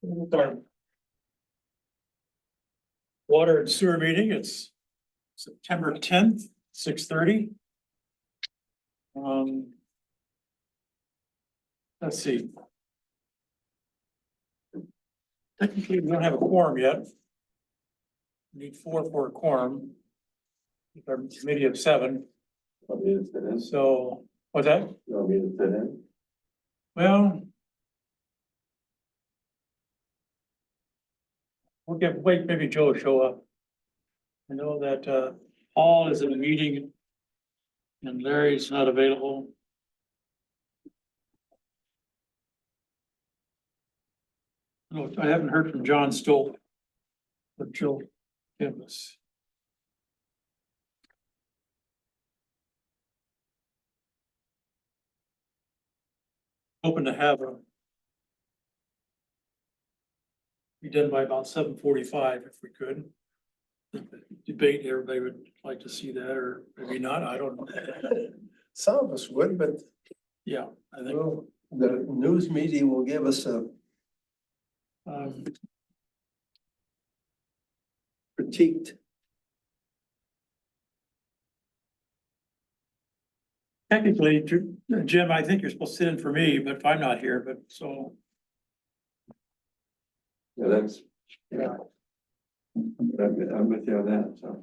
With our water and sewer meeting, it's September 10th, 6:30. Let's see. Technically, we don't have a quorum yet. We need 4 for a quorum. With our committee of 7, Want me to fit in? so what's that? You want me to fit in? Well. We'll wait, maybe Joe will show up. I know that Paul is in a meeting and Larry's not available. No, I haven't heard from John Stoll. But Joe give us. Hoping to have a be done by about 7:45 if we could. Debate, everybody would like to see that, or maybe not, I don't know. Some of us would, but Yeah, I think, well, the news media will give us a um, critiqued. technically, Jim, I think you're supposed to sit in for me, but if I'm not here, but so, Yeah, that's, yeah. I'm with you on that, so.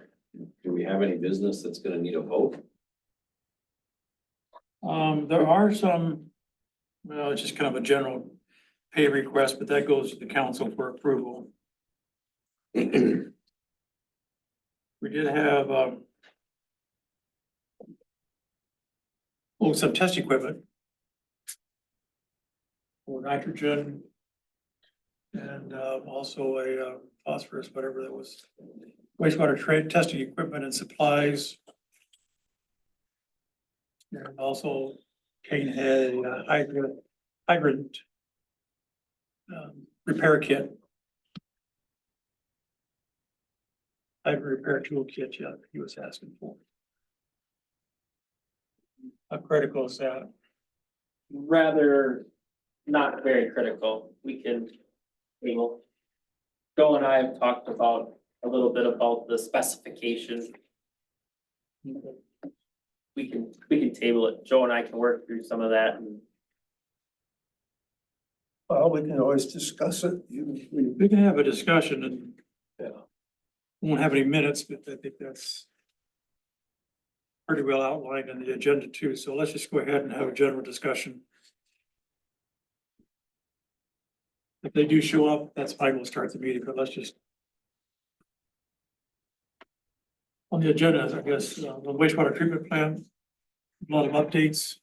Do we have any business that's gonna need a vote? there are some. Well, it's just kind of a general pay request, but that goes to the council for approval. We did have, some test equipment for nitrogen and, also a, phosphorus, whatever that was, wastewater trade testing equipment and supplies. And also Kane had a hydrant repair kit. Hydrant repair tool kit, yeah, he was asking for. How critical is that? Rather not very critical. We can, Joe and I have talked about a little bit about the specification. We can table it. Joe and I can work through some of that and Well, we can always discuss it. We can have a discussion and. Yeah. Won't have any minutes, but I think that's. Pretty well outlined in the agenda too, so let's just go ahead and have a general discussion. If they do show up, that's fine, we'll start the meeting, but let's just. On the agenda, I guess, the wastewater treatment plant, a lot of updates.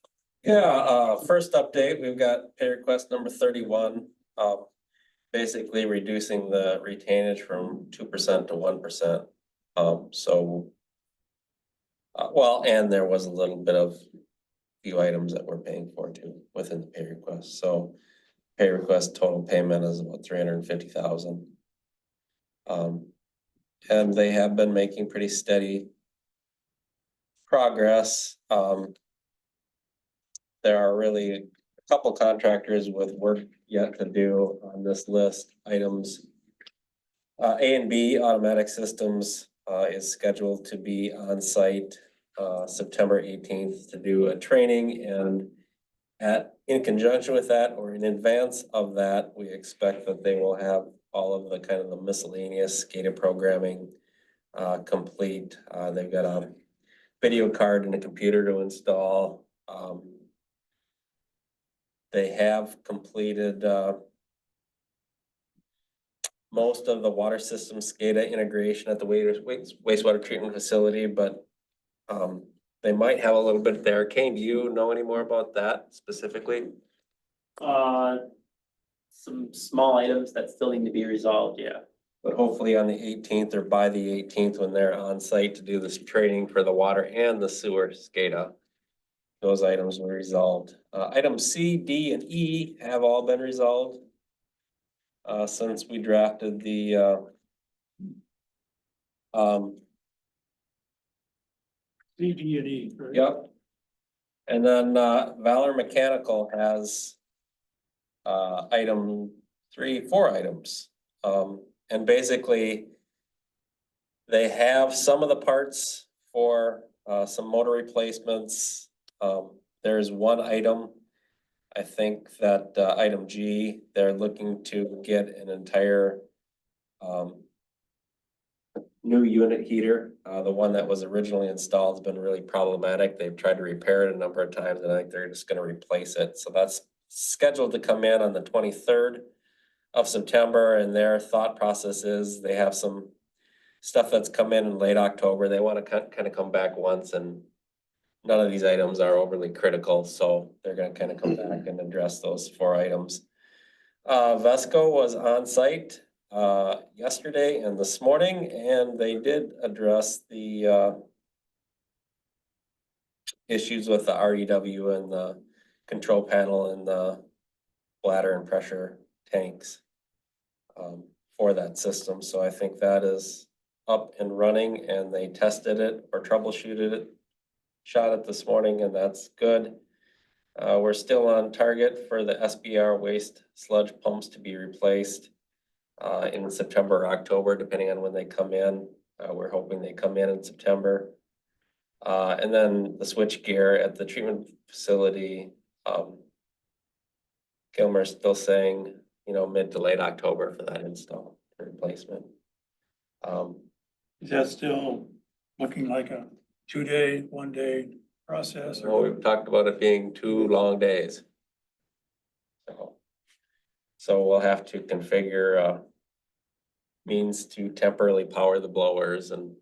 Yeah, first update, we've got pay request number 31, basically reducing the retainage from 2% to 1%. Well, and there was a little bit of few items that we're paying for too within the pay request. So pay request total payment is about 350,000. And they have been making pretty steady progress. There are really a couple contractors with work yet to do on this list items. A and B Automatic Systems is scheduled to be on site September 18th to do a training, and in conjunction with that or in advance of that, we expect that they will have all of the kind of the miscellaneous SCADA programming complete. They've got a video card and a computer to install. They have completed most of the water system SCADA integration at the wastewater treatment facility, but they might have a little bit there. Kane, do you know any more about that specifically? some small items that still need to be resolved, yeah. But hopefully on the 18th or by the 18th, when they're on site to do this training for the water and the sewer SCADA, those items were resolved. Items C, D, and E have all been resolved since we drafted the C, D, and E, right? Yep. And then Valor Mechanical has item 4 items. And basically, they have some of the parts for some motor replacements. There's one item, I think that item G, they're looking to get an entire new unit heater. The one that was originally installed has been really problematic. They've tried to repair it a number of times and I think they're just gonna replace it. So that's scheduled to come in on the 23rd of September, and their thought process is they have some stuff that's come in late October. They wanna kind of come back once, and none of these items are overly critical, so they're gonna kind of come back and address those 4 items. Vesco was on site yesterday and this morning, and they did address the issues with the REW and the control panel and the bladder and pressure tanks for that system. So I think that is up and running, and they tested it or troubleshooted it, shot it this morning, and that's good. We're still on target for the SBR waste sludge pumps to be replaced in September or October, depending on when they come in. We're hoping they come in September. And then the switch gear at the treatment facility, Gilmer's still saying, mid to late October for that install, replacement. Is that still looking like a 2-day, 1-day process? Well, we've talked about it being 2 long days. So we'll have to configure means to temporarily power the blowers, and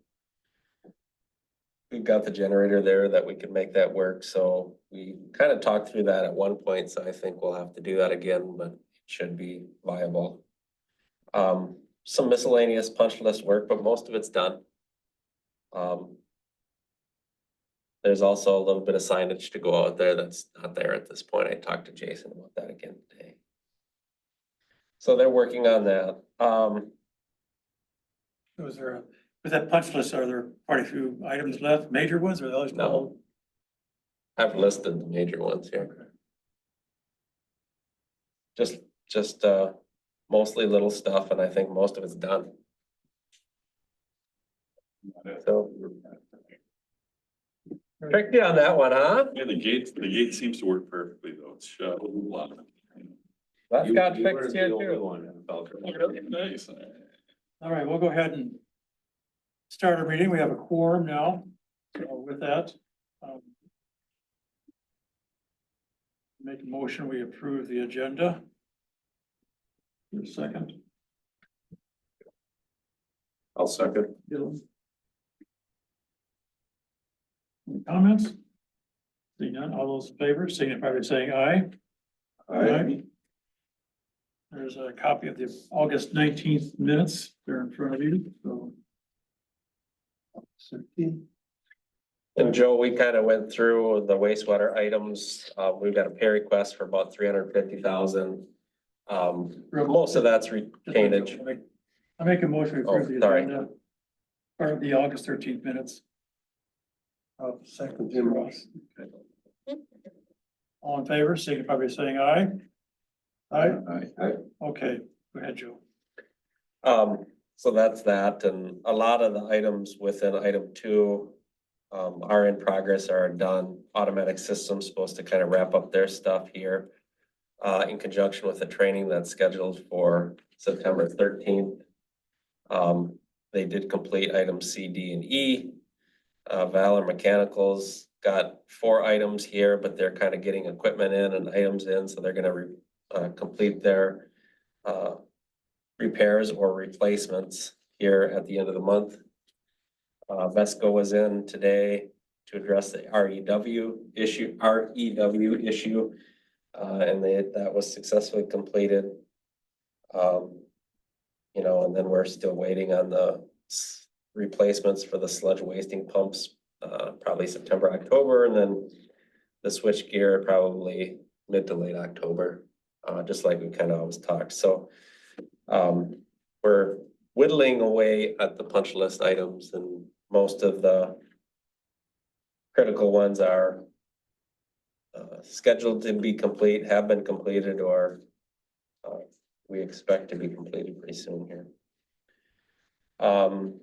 we've got the generator there that we can make that work. So we kind of talked through that at one point, so I think we'll have to do that again, but it should be viable. Some miscellaneous punch list work, but most of it's done. There's also a little bit of signage to go out there that's not there at this point. I talked to Jason about that again today. So they're working on that. Was there, with that punch list, are there quite a few items left, major ones, or those? No. I've listed the major ones here. Okay. Just mostly little stuff, and I think most of it's done. So tricky on that one, huh? Yeah, the gate seems to work perfectly though. It's shut. That got You were fixed the here only too. one that felt it. Really nice. All right, we'll go ahead and start our meeting. We have a quorum now. So with that, make a motion, we approve the agenda. For a second. I'll second. Dylan. Any comments? Seeing none, all those in favor, signify by saying aye. Aye. There's a copy of the August 19th minutes there in front of you, so. And Joe, we kind of went through the wastewater items. We've got a pay request for about 350,000. Most of that's retainage. I make a motion to approve the Oh, sorry. agenda. Part of the August 13th minutes. Second, Jim Ross. All in favor, signify by saying aye. Aye, I, okay, go ahead, Joe. So that's that, and a lot of the items within item 2 are in progress, are done. Automatic Systems supposed to kind of wrap up their stuff here in conjunction with the training that's scheduled for September 13th. They did complete items C, D, and E. Valor Mechanicals got 4 items here, but they're kind of getting equipment in and items in, so they're gonna complete their repairs or replacements here at the end of the month. Vesco was in today to address the REW issue, and that was successfully completed. And then we're still waiting on the replacements for the sludge wasting pumps, probably September, October, and then the switch gear probably mid to late October, just like we kind of always talked. So we're whittling away at the punch list items, and most of the critical ones are scheduled to be complete, have been completed, or we expect to be completed pretty soon here. Um,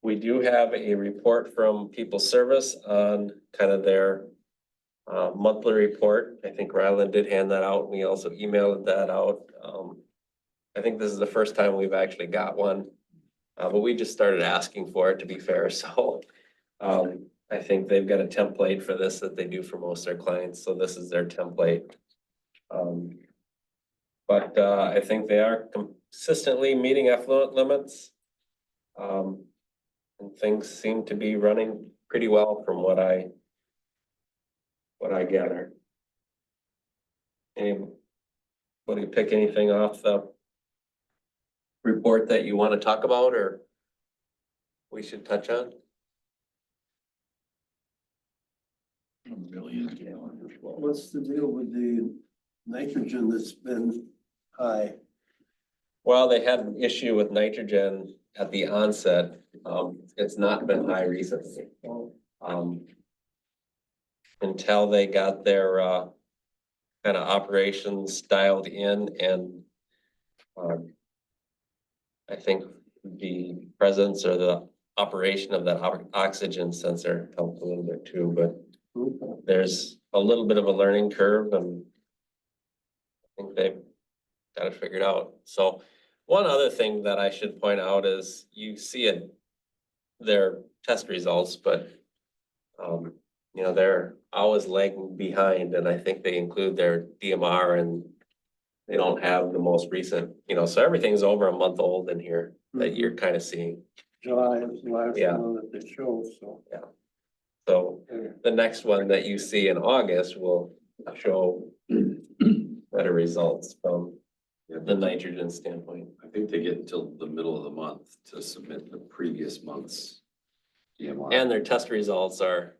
we do have a report from People Service on kind of their monthly report. I think Ryland did hand that out. We also emailed that out. I think this is the first time we've actually got one. But we just started asking for it, to be fair, so I think they've got a template for this that they do for most of their clients, so this is their template. But I think they are consistently meeting effluent limits. And things seem to be running pretty well from what I gather. Anybody pick anything off the report that you want to talk about or we should touch on? A million gallons. What's the deal with the nitrogen that's been high? Well, they had an issue with nitrogen at the onset. It's not been high recently. Until they got their kind of operations dialed in and I think the presence or the operation of that oxygen sensor helped a little bit too, but there's a little bit of a learning curve and I think they've got it figured out. So one other thing that I should point out is you see it, their test results, but you know, they're always lagging behind and I think they include their DMR and they don't have the most recent, you know, so everything's over a month old in here that you're kind of seeing. July is the last Yeah. one that they show, so. So the next one that you see in August will show better results from the nitrogen standpoint. I think they get until the middle of the month to submit the previous month's DMR. And their test results are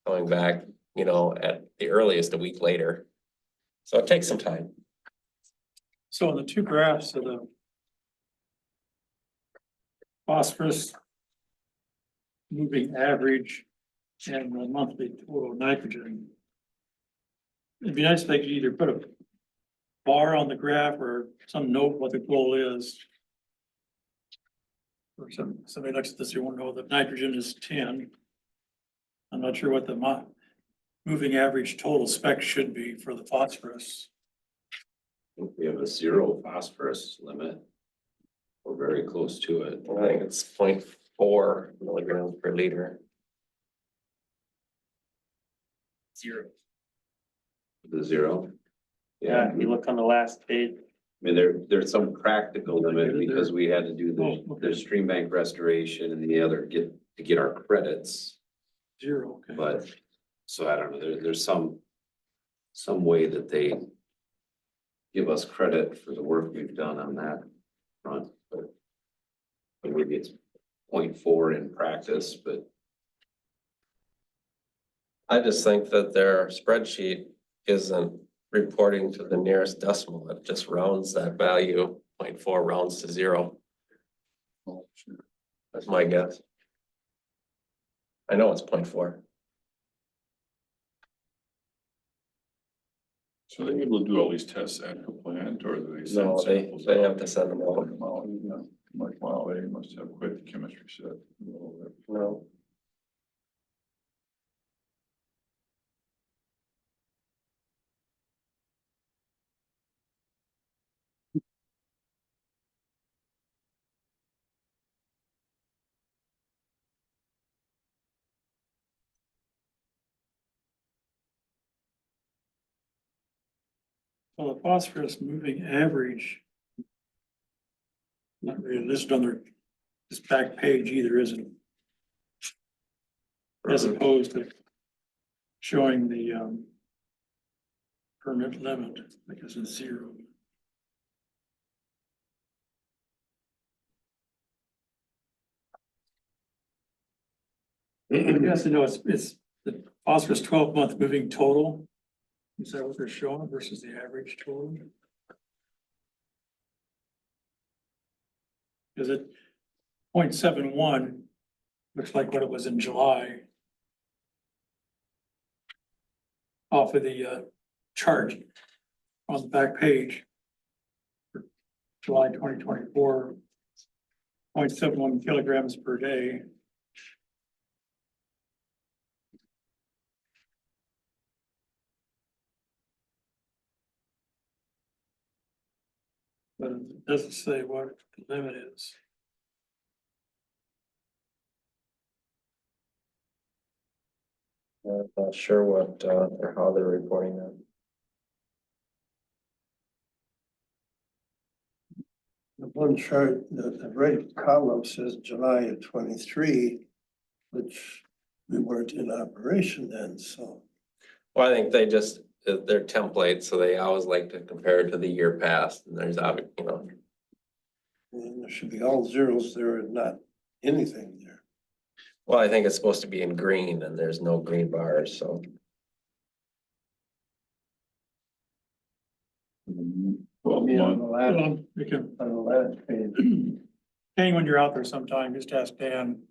going back, you know, at the earliest a week later. So it takes some time. So in the two graphs of the phosphorus moving average and the monthly total nitrogen, it'd be nice if they could either put a bar on the graph or some note what the goal is. Or somebody looks at this, you won't know that nitrogen is 10. I'm not sure what the moving average total spec should be for the phosphorus. We have a 0 phosphorus limit. We're very close to it. I think it's 0.4 milligrams per liter. 0. The 0. Yeah, if you look on the last page, I mean, there's some practical limit because we had to do the stream bank restoration and the other to get our credits. 0, okay. But, so I don't know, there's some way that they give us credit for the work we've done on that front, but maybe it's 0.4 in practice, but I just think that their spreadsheet isn't reporting to the nearest decimal. It just rounds that value, 0.4 rounds to 0. That's my guess. I know it's 0.4. So they're able to do all these tests at the plant or do they send No, samples? they have out? to send them out. Put them out, yeah. Like, wow, they must have quite the chemistry set. No. Well, the phosphorus moving average. Not really listed on their, this back page either, isn't it? As opposed to showing the permit limit, because it's 0. I guess, you know, it's the phosphorus 12-month moving total. Is that what they're showing versus the average total? Is it 0.71? Looks like what it was in July. Off of the chart on the back page. July 2024, 0.71 kilograms per day. But it doesn't say what the limit is. I'm not sure what, or how they're reporting that. The one chart, the right column says July of 23, which we weren't in operation then, so. Well, I think they just, they're templates, so they always like to compare it to the year past, and there's obvious, you know. And there should be all zeros there and not anything there. Well, I think it's supposed to be in green and there's no green bars, so. Well, Yeah, month, on the last, We can, on the last page. Dane, when you're out there sometime, just ask Dan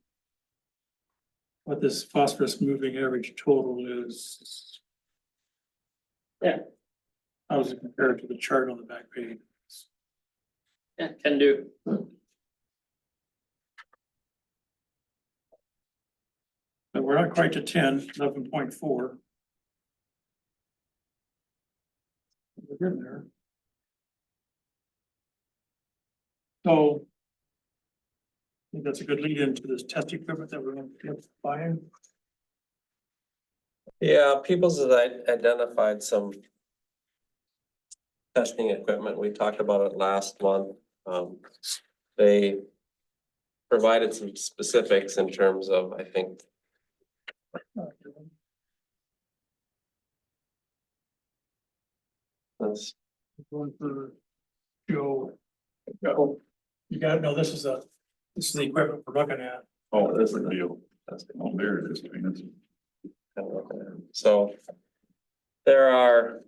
what this phosphorus moving average total is. Yeah. How does it compare to the chart on the back page? Yeah, can do. But we're not quite to 10, 11.4. We're good there. So I think that's a good lead into this test equipment that we're going to be buying. Yeah, Peoples has identified some testing equipment. We talked about it last month. They provided some specifics in terms of, I think, this. Going for Joe. Oh, you got, no, this is the equipment we're looking at. oh, that's the deal. Oh, there it is. I mean, it's- So there are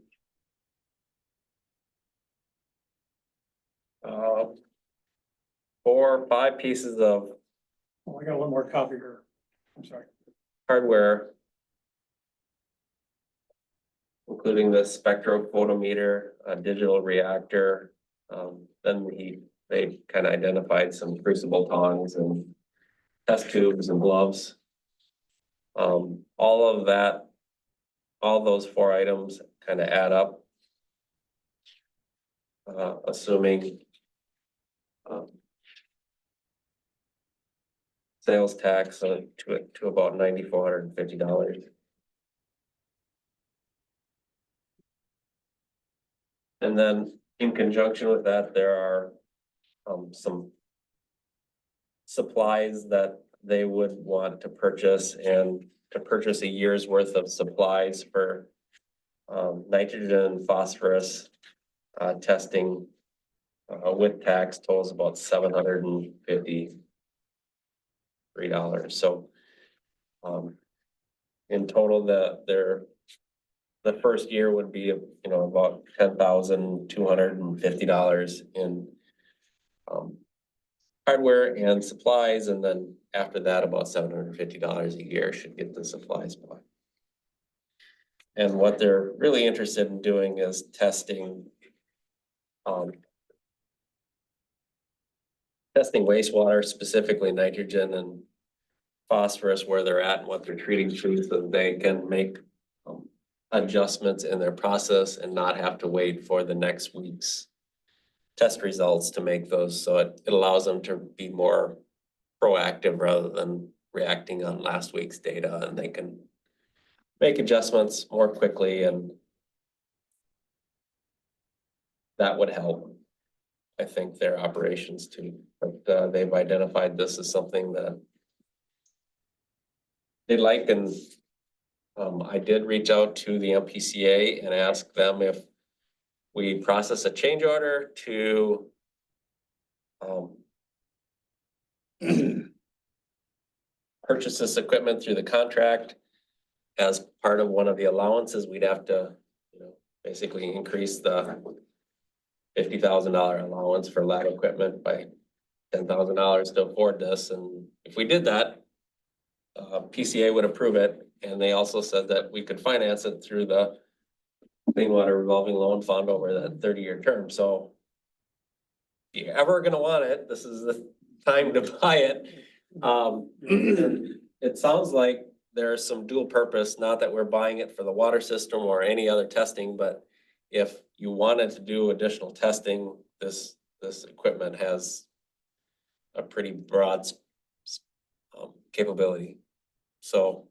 uh, 4 or 5 pieces of Oh, I got one more copy here. I'm sorry. hardware, including the spectrophotometer, a digital reactor. Then they kind of identified some crucible tongs and test tubes and gloves. All of that, all those 4 items kind of add up. Assuming sales tax to about $9,450. And then in conjunction with that, there are some supplies that they would want to purchase, and to purchase a year's worth of supplies for nitrogen, phosphorus testing with tax totals about $753. So in total, the first year would be, about $10,250 in hardware and supplies, and then after that, about $750 a year should get the supplies bought. And what they're really interested in doing is testing wastewater, specifically nitrogen and phosphorus, where they're at and what they're treating to, so that they can make adjustments in their process and not have to wait for the next week's test results to make those. So it allows them to be more proactive rather than reacting on last week's data, and they can make adjustments more quickly, and that would help, I think, their operations too. But they've identified this as something that they like, and I did reach out to the MPCA and ask them if we process a change order to purchase this equipment through the contract. As part of one of the allowances, we'd have to, basically increase the $50,000 allowance for lab equipment by $10,000 to afford this. And if we did that, PCA would approve it. And they also said that we could finance it through the Clean Water Revolving Loan Fund over that 30-year term. So you're ever gonna want it, this is the time to buy it. And it sounds like there's some dual purpose, not that we're buying it for the water system or any other testing, but if you wanted to do additional testing, this equipment has a pretty broad capability. So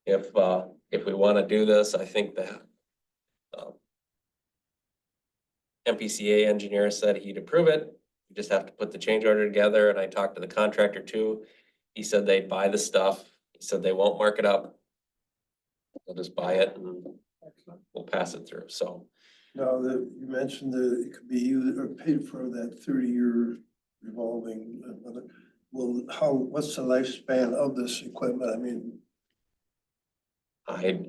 if we wanna do this, I think that MPCA engineer said he'd approve it. You just have to put the change order together, and I talked to the contractor too. He said they'd buy the stuff. He said they won't mark it up. They'll just buy it and we'll pass it through, so. Now, that you mentioned that it could be used or paid for that 30-year revolving, well, what's the lifespan of this equipment? I mean,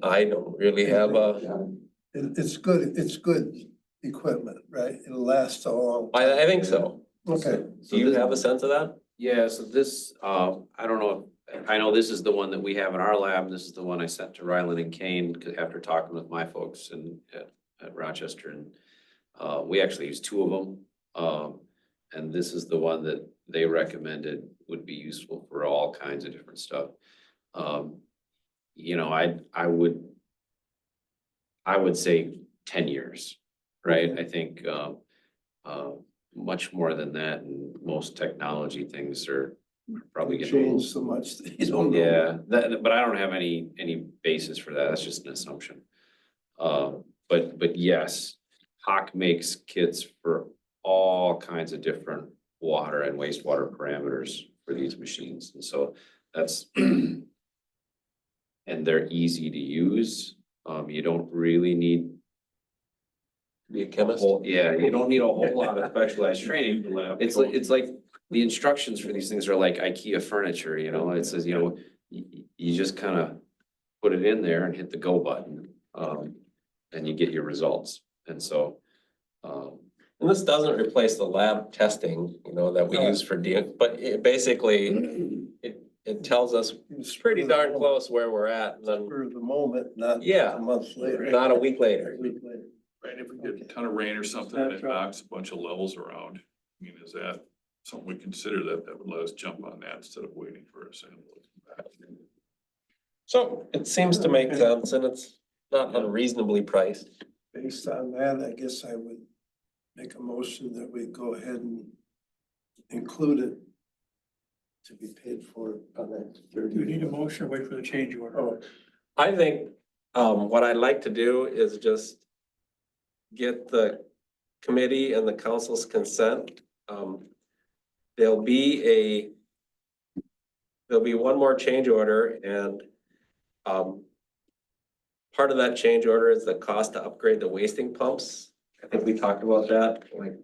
I don't really have a, it's good equipment, right? It'll last a long time. I think so. Okay, Do you have a sense of that? Yeah, so this, I don't know, I know this is the one that we have in our lab. This is the one I sent to Ryland and Kane after talking with my folks at Rochester, and we actually used two of them. And this is the one that they recommended would be useful for all kinds of different stuff. You know, I would say 10 years, right? I think much more than that, and most technology things are probably getting. Changed so much that you don't know. Yeah, but I don't have any basis for that. That's just an assumption. But yes, Hawk makes kits for all kinds of different water and wastewater parameters for these machines. And so that's, and they're easy to use. You don't really need Be a chemist? yeah, you don't need a whole lot of specialized training. It's like the instructions for these things are like IKEA furniture, you know, it says, you know, you just kind of put it in there and hit the go button, and you get your results. And so, And this doesn't replace the lab testing, you know, that we use for but it basically, it tells us It's pretty darn close where we're at, and then For the moment, not Yeah. a month later. not a week later. A week later. Right, if we get a ton of rain or something and it knocks a bunch of levels around, I mean, is that something we consider that would let us jump on that instead of waiting for a sample to come back? So it seems to make sense, and it's not unreasonably priced. Based on that, I guess I would make a motion that we go ahead and include it to be paid for on that 30. Do you need a motion or wait for the change order? Oh, I think, what I'd like to do is just get the committee and the council's consent. There'll be one more change order, and part of that change order is the cost to upgrade the wasting pumps. I think we talked about that, like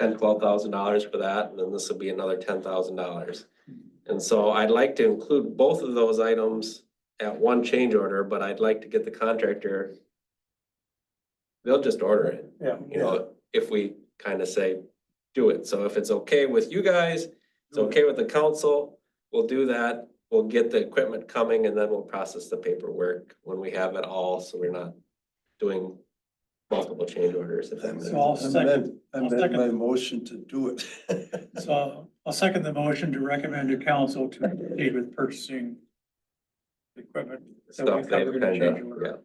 $10,000-12,000 for that, and then this will be another $10,000. And so I'd like to include both of those items at one change order, but I'd like to get the contractor. They'll just order it, Yeah. you know, if we kind of say, do it. So if it's okay with you guys, it's okay with the council, we'll do that. We'll get the equipment coming, and then we'll process the paperwork when we have it all, so we're not doing multiple change orders. If that makes So I'll sense. second. I I'll meant second. my motion to do it. So I'll second the motion to recommend to council to proceed with purchasing equipment. that we Stuff they've covered in the kind change of, order. yeah.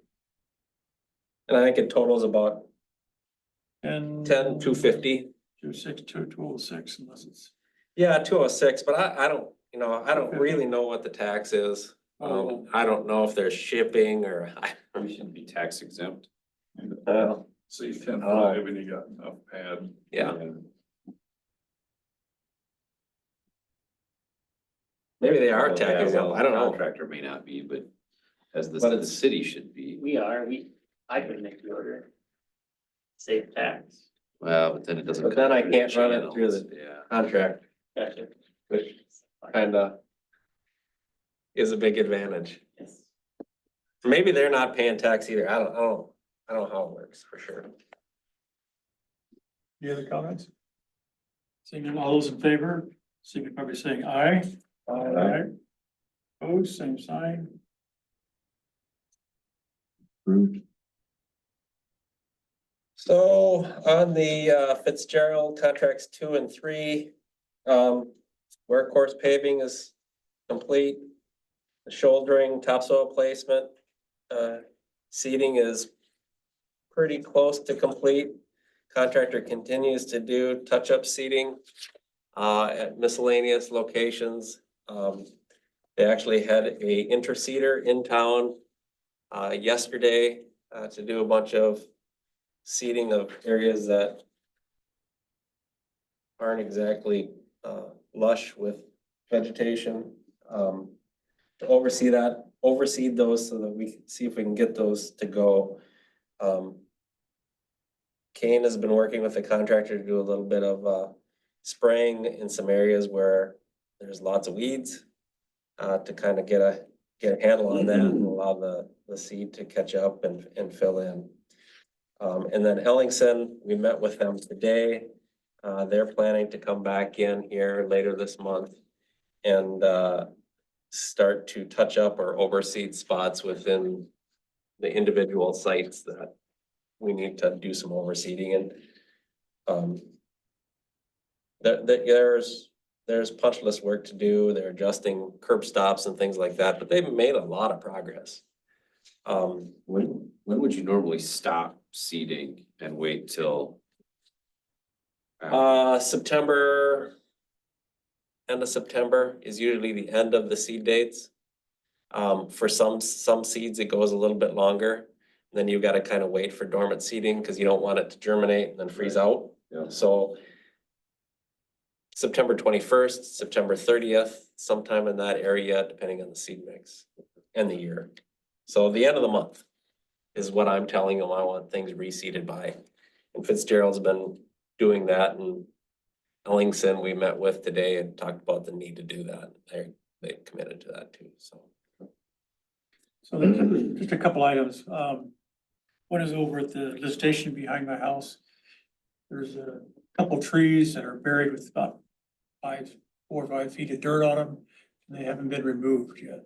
And I think it totals about And 10,250. 206, unless it's. Yeah, 206, but I don't, you know, I don't really know what the tax is. I don't know if there's shipping or, we should be tax exempt. Say 10.5 and you got enough pad. yeah. Maybe they are Well, yeah, tax exempt, well, I don't know. Contractor may not be, but as But the it's- city should be. I could make the order. Save tax. Well, but then it doesn't. But then I come through can't run it through channels. the- Yeah. Contract, Gotcha. which kinda is a big advantage. Yes. Maybe they're not paying tax either, I don't know how it works for sure. Any other comments? Seeing none, all those in favor, signify by saying aye. Aye. Opposed, same sign. Approved. So on the Fitzgerald contracts 2 and 3, workhorse paving is complete. The shouldering, topsoil placement, seeding is pretty close to complete. Contractor continues to do touch-up seeding at miscellaneous locations. They actually had a interseeder in town yesterday to do a bunch of seeding of areas that aren't exactly lush with vegetation. To oversee those so that we can see if we can get those to go. Kane has been working with the contractor to do a little bit of spraying in some areas where there's lots of weeds to kind of get a handle on that and allow the seed to catch up and fill in. And then Ellingson, we met with them today. They're planning to come back in here later this month and start to touch up or overseed spots within the individual sites that we need to do some overseeding and there's punch list work to do. They're adjusting curb stops and things like that, but they've made a lot of progress. When would you normally stop seeding and wait till? September, end of September is usually the end of the seed dates. For some seeds, it goes a little bit longer. Then you've got to kind of wait for dormant seeding because you don't want it to germinate and then freeze out. Yeah. So September 21st, September 30th, sometime in that area, depending on the seed mix and the year. So the end of the month is what I'm telling them I want things reseeded by. And Fitzgerald's been doing that, and Ellingson we met with today and talked about the need to do that. They committed to that too, so. So there's just a couple items. One is over at the lift station behind my house. There's a couple trees that are buried with about 4 or 5 feet of dirt on them. And they haven't been removed yet.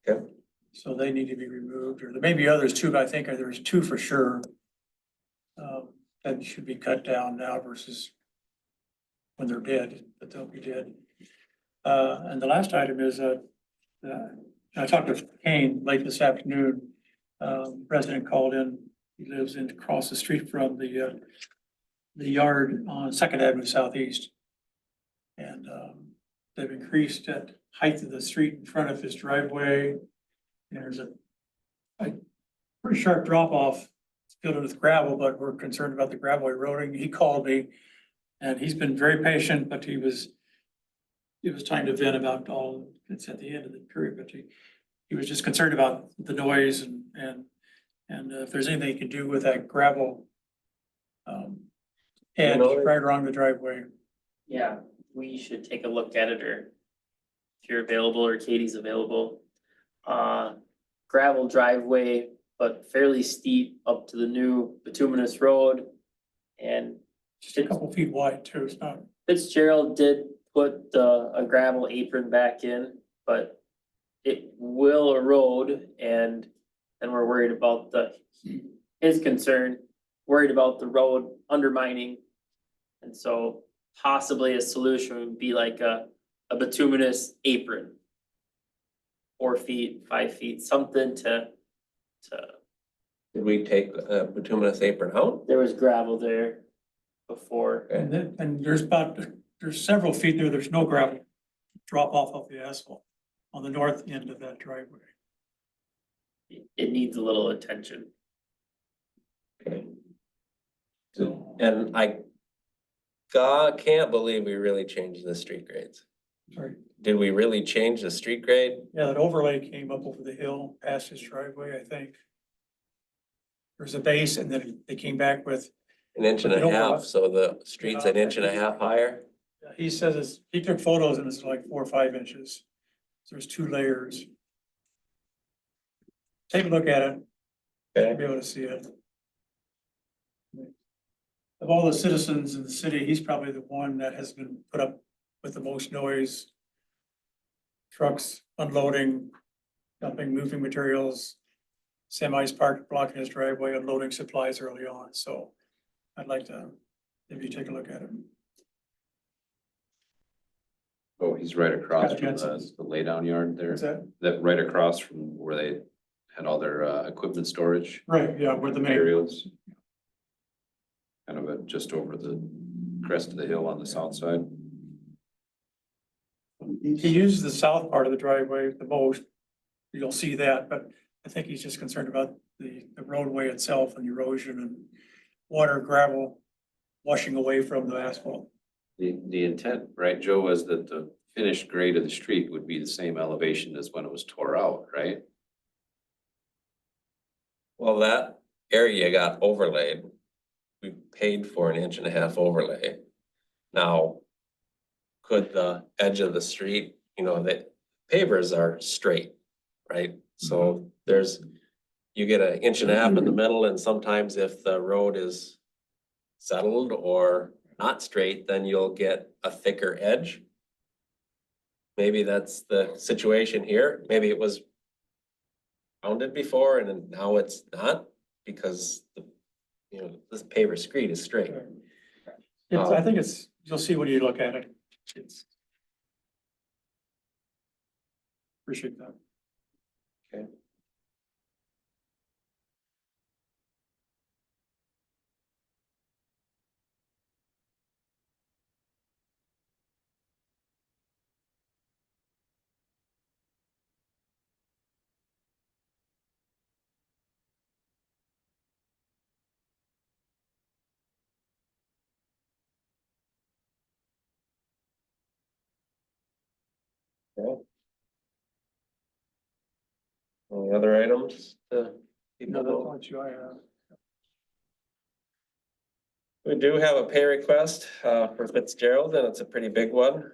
Okay. So they need to be removed, or there may be others too, but I think there's 2 for sure. That should be cut down now versus when they're dead, but they'll be dead. And the last item is, I talked to Kane late this afternoon. Resident called in. He lives across the street from the yard on Second Avenue Southeast. And they've increased at height of the street in front of his driveway. And there's a pretty sharp drop off filled with gravel, but we're concerned about the gravel eroding. He called me and he's been very patient, but it was time to vent about all, it's at the end of the period, but he was just concerned about the noise and if there's anything he can do with that gravel edge right along the driveway. Yeah, we should take a look at it, or if you're available or Katie's available. Gravel driveway, but fairly steep up to the new bituminous road. And Just a couple feet wide too, it's not. Fitzgerald did put a gravel apron back in, but it will erode, and we're worried about his concern, worried about the road undermining. And so possibly a solution would be like a bituminous apron. 4 feet, 5 feet, something to, Did we take a bituminous apron out? there was gravel there before. And there's several feet there, there's no gravel drop off of the asphalt on the north end of that driveway. It needs a little attention. Okay. So, And I can't believe we really changed the street grades. sorry. Did we really change the street grade? Yeah, that overlay came up over the hill past his driveway, I think. There's a base and then they came back with, An inch and a But the half, overlap- so the street's an inch and a half higher? he says he took photos and it's like 4 or 5 inches. So there's 2 layers. Take a look at it, you'll Okay. be able to see it. Of all the citizens in the city, he's probably the one that has been put up with the most noise. Trucks unloading, dumping, moving materials, semis parked blocking his driveway, unloading supplies early on, so. I'd like to, if you take a look at it. Oh, he's right across Scott from Jensen's. the laydown yard there, Is that? that right across from where they had all their equipment storage Right, yeah, where the main, areas. Kind of just over the crest of the hill on the south side. he uses the south part of the driveway the most. You'll see that, but I think he's just concerned about the roadway itself and erosion and water, gravel washing away from the asphalt. The intent, right, Joe, was that the finished grade of the street would be the same elevation as when it was tore out, right? Well, that area got overlaid. We paid for an 1.5 inch overlay. Now, could the edge of the street, the pavers are straight, right? So you get 1.5 inches in the middle, and sometimes if the road is settled or not straight, then you'll get a thicker edge. Maybe that's the situation here. Maybe it was rounded before and then now it's not because this paver street is straight. I think you'll see when you look at it. It's. Appreciate that. Okay. Okay. Any other items to No, people that's know? what you, I have. We do have a pay request for Fitzgerald, and it's a pretty big one.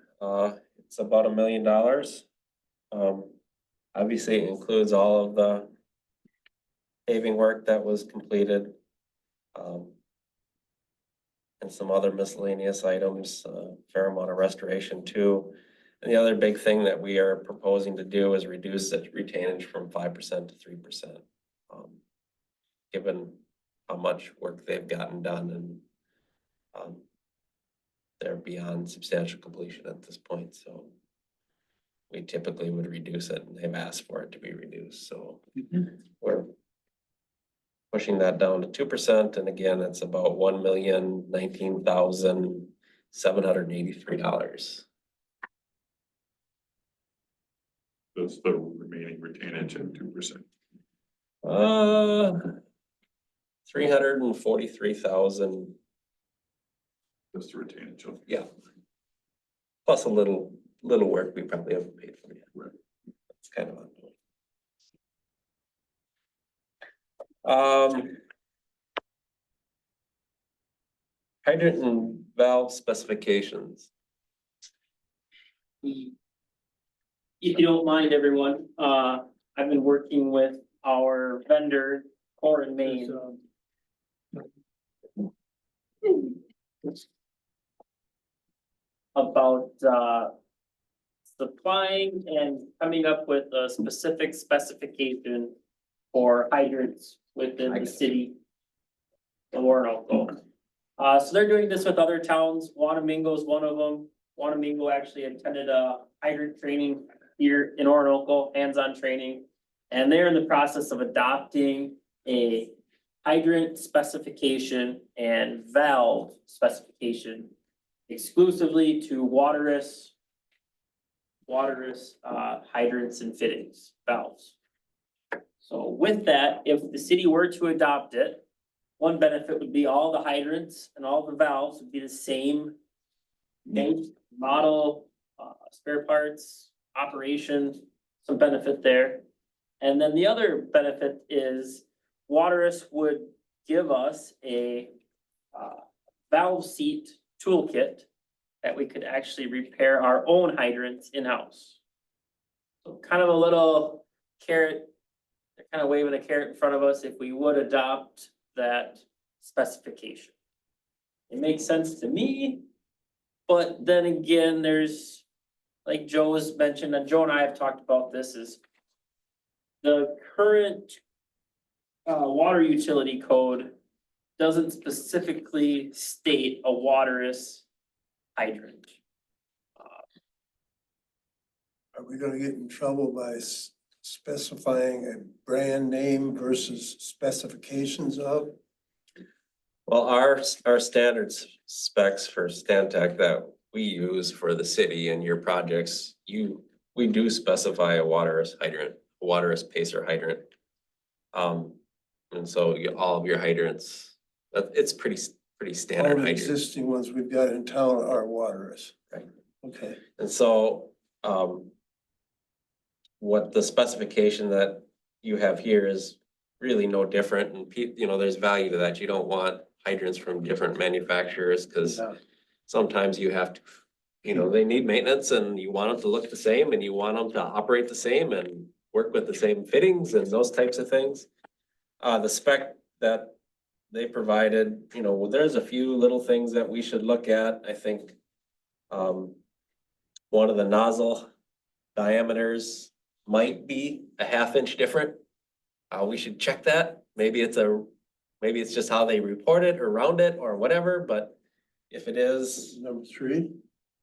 It's about $1 million. Obviously, it includes all of the paving work that was completed. And some other miscellaneous items, fair amount of restoration too. And the other big thing that we are proposing to do is reduce the retainage from 5% to 3%. Given how much work they've gotten done and they're beyond substantial completion at this point, so we typically would reduce it and they've asked for it to be reduced, so we're pushing that down to 2%, and again, it's about $1,019,783. That's the remaining retainage at 2%. 343,000, That's the retainage. Okay. yeah. Plus a little work we probably haven't paid for yet. Right. It's kind of ongoing. Hydrant and valve specifications. If you don't mind, everyone, I've been working with our vendor, Core and Main. About supplying and coming up with a specific specification for hydrants within the city of Orinoco. So they're doing this with other towns. Wanamingo is one of them. Wanamingo actually attended a hydrant training here in Orinoco, hands-on training. And they're in the process of adopting a hydrant specification and valve specification exclusively to waterless hydrants and fittings, valves. So with that, if the city were to adopt it, one benefit would be all the hydrants and all the valves would be the same make, model, spare parts, operation, some benefit there. And then the other benefit is Waterous would give us a valve seat toolkit that we could actually repair our own hydrants in-house. So kind of a little carrot, they're kind of waving a carrot in front of us if we would adopt that specification. It makes sense to me, but then again, there's, like Joe has mentioned, and Joe and I have talked about this, is the current water utility code doesn't specifically state a waterous hydrant. Are we gonna get in trouble by specifying a brand name versus specifications of? Well, our standards specs for Stantec that we use for the city and your projects, we do specify a waterous hydrant, a waterous pacer hydrant. And so all of your hydrants, it's pretty All standard the hydrant. existing ones we've got in town are waterous. Right. Okay. And so, what the specification that you have here is really no different, and you know, there's value to that. You don't want hydrants from different manufacturers, cause Yeah. sometimes you have to, you know, they need maintenance and you want them to look the same and you want them to operate the same and work with the same fittings and those types of things. The spec that they provided, you know, there's a few little things that we should look at, I think. One of the nozzle diameters might be a 1/2 inch different. We should check that. Maybe it's just how they report it or round it or whatever, but if it is, Number 3,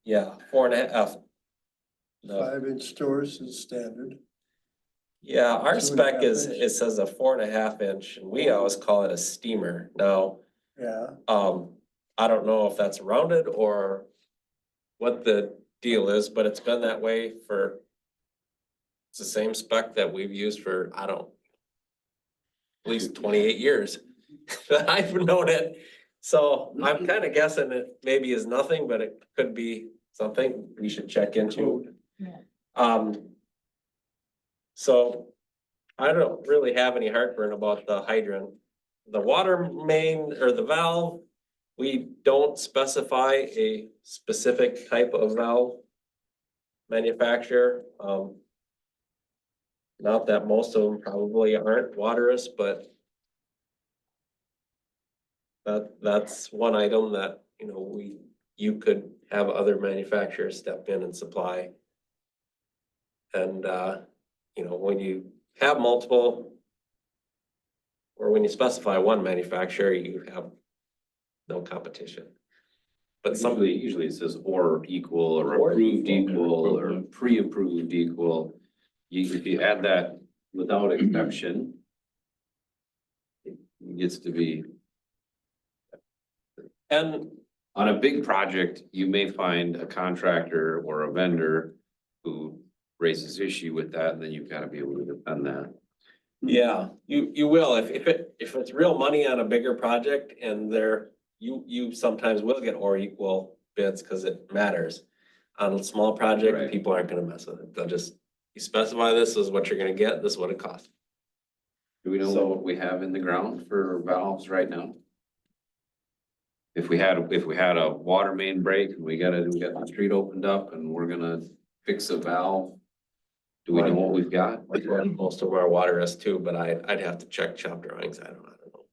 yeah, 4.5. No, 5-inch stores is standard. yeah, our 2.5 spec is, inch. it says a 4.5 inch, and we always call it a steamer. Now, Yeah, I don't know if that's rounded or what the deal is, but it's been that way for. It's the same spec that we've used for, I don't. At least 28 years that I've known it. So I'm kind of guessing it maybe is nothing, but it could be something we should check into. So I don't really have any heartburn about the hydrant. The water main or the valve, we don't specify a specific type of valve manufacturer. Not that most of them probably aren't waterous, but that's one item that, you know, you could have other manufacturers step in and supply. And, you know, when you have multiple, or when you specify one manufacturer, you have no competition. But some, Usually it says or equal or Or approved equal. equal or pre-approved equal. If you add that without exception, it gets to be, and on a big project, you may find a contractor or a vendor who raises issue with that, and then you've got to be able to defend that. yeah, you will, if it's real money on a bigger project and you sometimes will get or equal bids because it matters. On a small project, Right. people aren't gonna mess with it. They'll just, you specify this is what you're gonna get, this is what it costs. Do we know So- what we have in the ground for valves right now? If we had a water main break and we got the street opened up and we're gonna fix a valve. Do we know what we've got? Most of our water is too, but I'd have to check shop drawings, I don't know.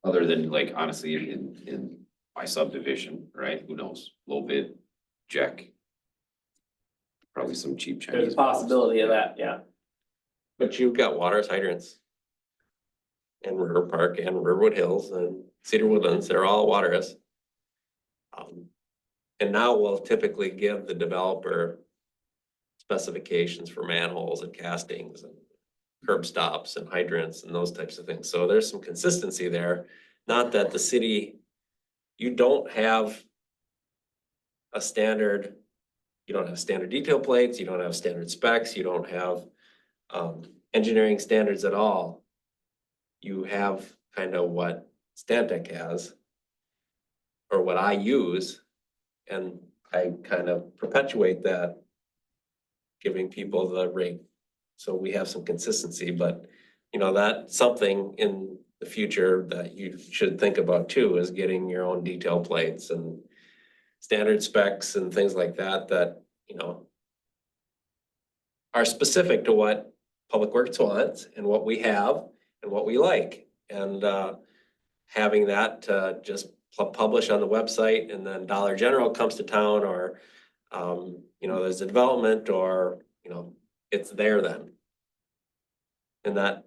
Other than like honestly in my subdivision, right? Who knows? Low bid, Jack. Probably some cheap Chinese. There's a possibility of that, yeah. But you've got water hydrants. In River Park and Riverwood Hills and Cedar Woodlands, they're all waterous. And now we'll typically give the developer specifications for manholes and castings and curb stops and hydrants and those types of things. So there's some consistency there. Not that the city, you don't have a standard, you don't have standard detail plates, you don't have standard specs, you don't have engineering standards at all. You have kind of what Stantec has or what I use, and I kind of perpetuate that, giving people the rate. So we have some consistency, but you know, that's something in the future that you should think about too, is getting your own detail plates and standard specs and things like that, that, you know, are specific to what Public Works wants and what we have and what we like. And having that just publish on the website, and then Dollar General comes to town, or you know, there's a development, or you know, it's there then. And that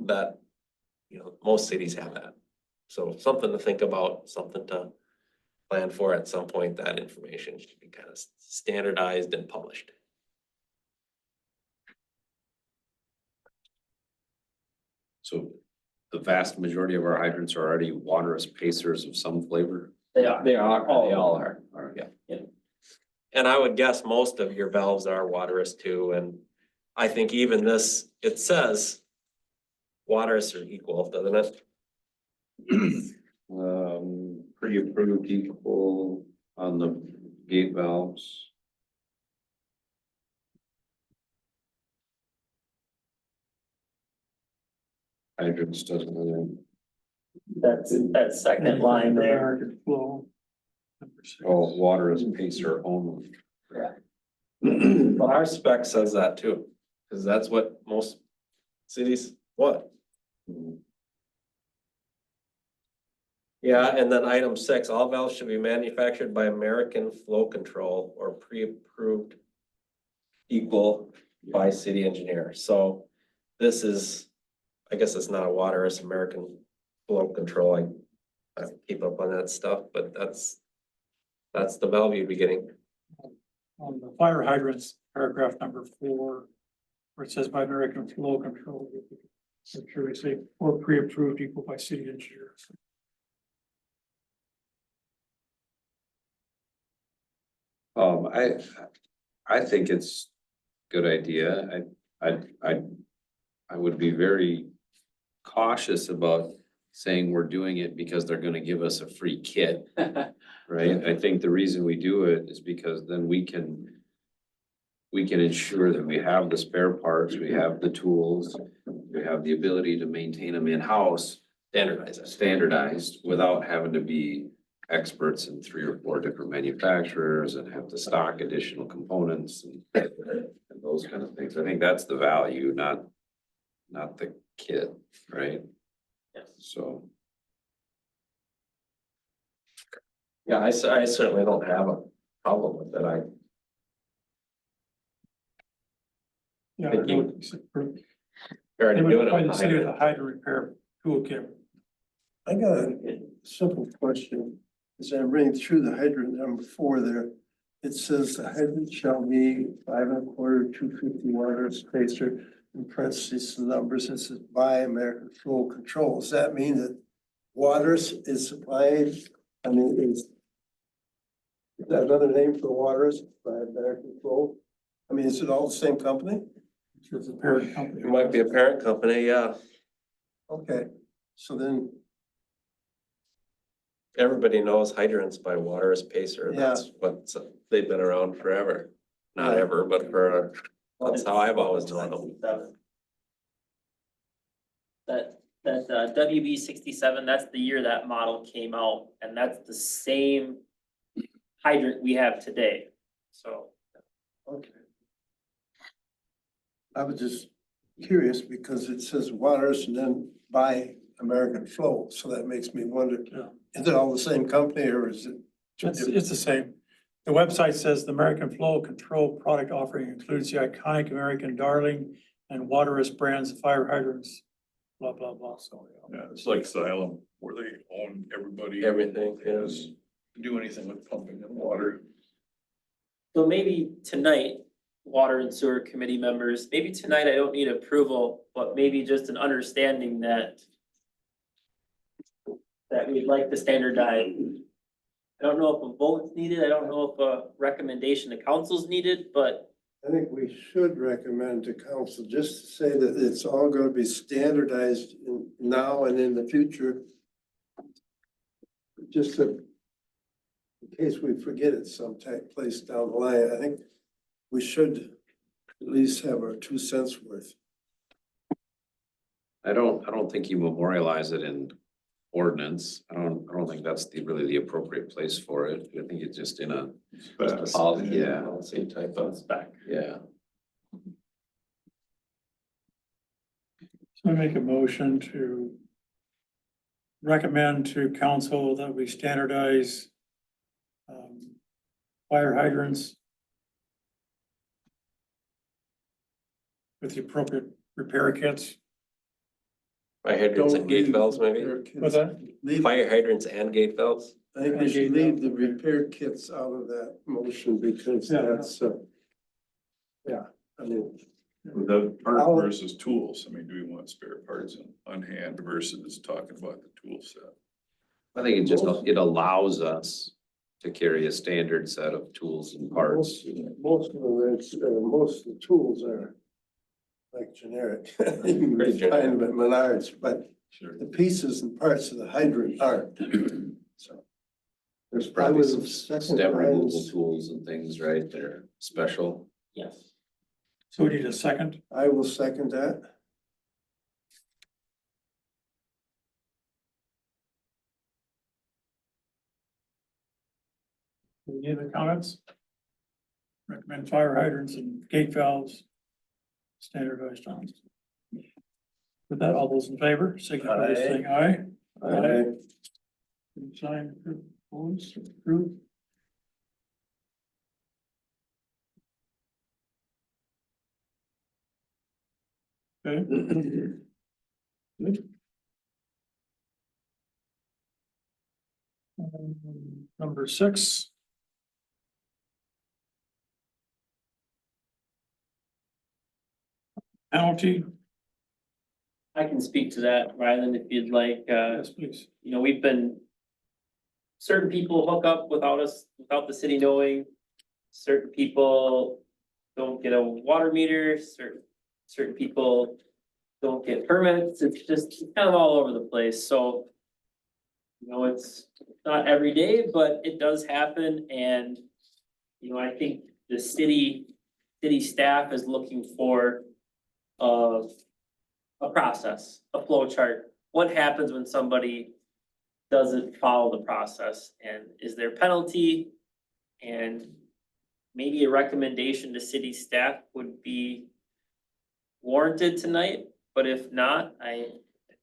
you know, most cities have that. So something to think about, something to plan for at some point, that information should be kind of standardized and published. So the vast majority of our hydrants are already waterless pacers of some flavor. They are. They are, they all are. All right. Yeah. And I would guess most of your valves are waterless too, and I think even this, it says waterless are equal, doesn't it? Pre-approved equal on the gate valves. Hydrants doesn't really, That's that second line there. American Flow. Number 6. oh, water is pacer only. Well, our spec says that too, because that's what most cities want. Yeah, and then item 6, all valves should be manufactured by American Flow Control or pre-approved equal by city engineer. So this is, I guess it's not a water, it's American Flow Control. I keep up on that stuff, but that's the valve you'd be getting. On the fire hydrants, paragraph number 4, where it says by American Flow Control. I'm sure we say or pre-approved equal by city engineers. I think it's a good idea. I would be very cautious about saying we're doing it because they're gonna give us a free kit, right? I think the reason we do it is because then we can ensure that we have the spare parts, we have the tools, we have the ability to maintain them in-house, standardized, without having to be experts in 3 or 4 different manufacturers and have to stock additional components and those kind of things. I think that's the value, not the kit, right? Yes. So, Yeah, I certainly don't have a problem with it. Yeah, Thank you. They Already would doing apply the it. city with a hydrant repair toolkit. I got a simple question. As I'm reading through the hydrant number 4 there, it says the hydrant shall be 5 1/4, 250 water spacer. In parentheses, the numbers, it says by American Flow Control. Does that mean that water is supplied? I mean, is that another name for water by American Flow? I mean, is it all the same company? It's a parent company. It might be a parent company, yeah. Okay, so then, Everybody knows hydrants by Water is Pacer. That's what, they've been around forever. Not Yeah. ever, but that's how I've always known them. That WB 67, that's the year that model came out, and that's the same hydrant we have today. So okay. I was just curious because it says waters and then by American Flow, so that makes me wonder, Yeah. is it all the same company or is it? It's the same. The website says the American Flow Control product offering includes the iconic American Darling and Waterous brands of fire hydrants, blah, blah, blah. So, yeah. Yeah, it's like Xylem, where they own everybody. Everything, Yes. yes. Do anything with pumping and water. So maybe tonight, Water and Sewer Committee members, maybe tonight I don't need approval, but maybe just an understanding that we'd like to standardize. I don't know if a vote's needed, I don't know if a recommendation to council's needed, but I think we should recommend to council just to say that it's all gonna be standardized now and in the future. Just to, in case we forget it sometime place down the line, I think we should at least have our 2 cents worth. I don't think you memorialize it in ordinance. I don't think that's really the appropriate place for it. I think it's just in a policy, yeah, Policy type of spec. yeah. So I make a motion to recommend to council that we standardize fire hydrants with the appropriate repair kits Fire hydrants and Don't gate leave valves maybe? repair kits. What's that? Leave- Fire hydrants and gate valves? I think we should leave the repair kits out of that motion because Yeah. that's, yeah, I mean, With the part I'll- versus tools, I mean, do we want spare parts on hand versus talking about the tool set? I think it just, it allows us to carry a standard set of tools and parts. most of them, most of the tools are like generic. You can Pretty find them at Menards, but Sure. the pieces and parts of the hydrant aren't. So There's I probably would some second step removal Brian's- tools and things, right? They're special. Yes. So we need a second. I will second that. Any other comments? Recommend fire hydrants and gate valves. Standardized on. With that, all those in favor, signify by saying aye. Aye. Sign, opposed, approved. Okay. Good. Number 6. Penalty, I can speak to that, Ryland, if you'd like. yes, please. You know, we've been. Certain people hook up without us, without the city knowing. Certain people don't get a water meter, certain people don't get permits. It's just it's kind of all over the place, so. You know, it's not every day, but it does happen, and. You know, I think the city staff is looking for. A process, a flow chart. What happens when somebody doesn't follow the process, and is there penalty? And maybe a recommendation to city staff would be warranted tonight, but if not, I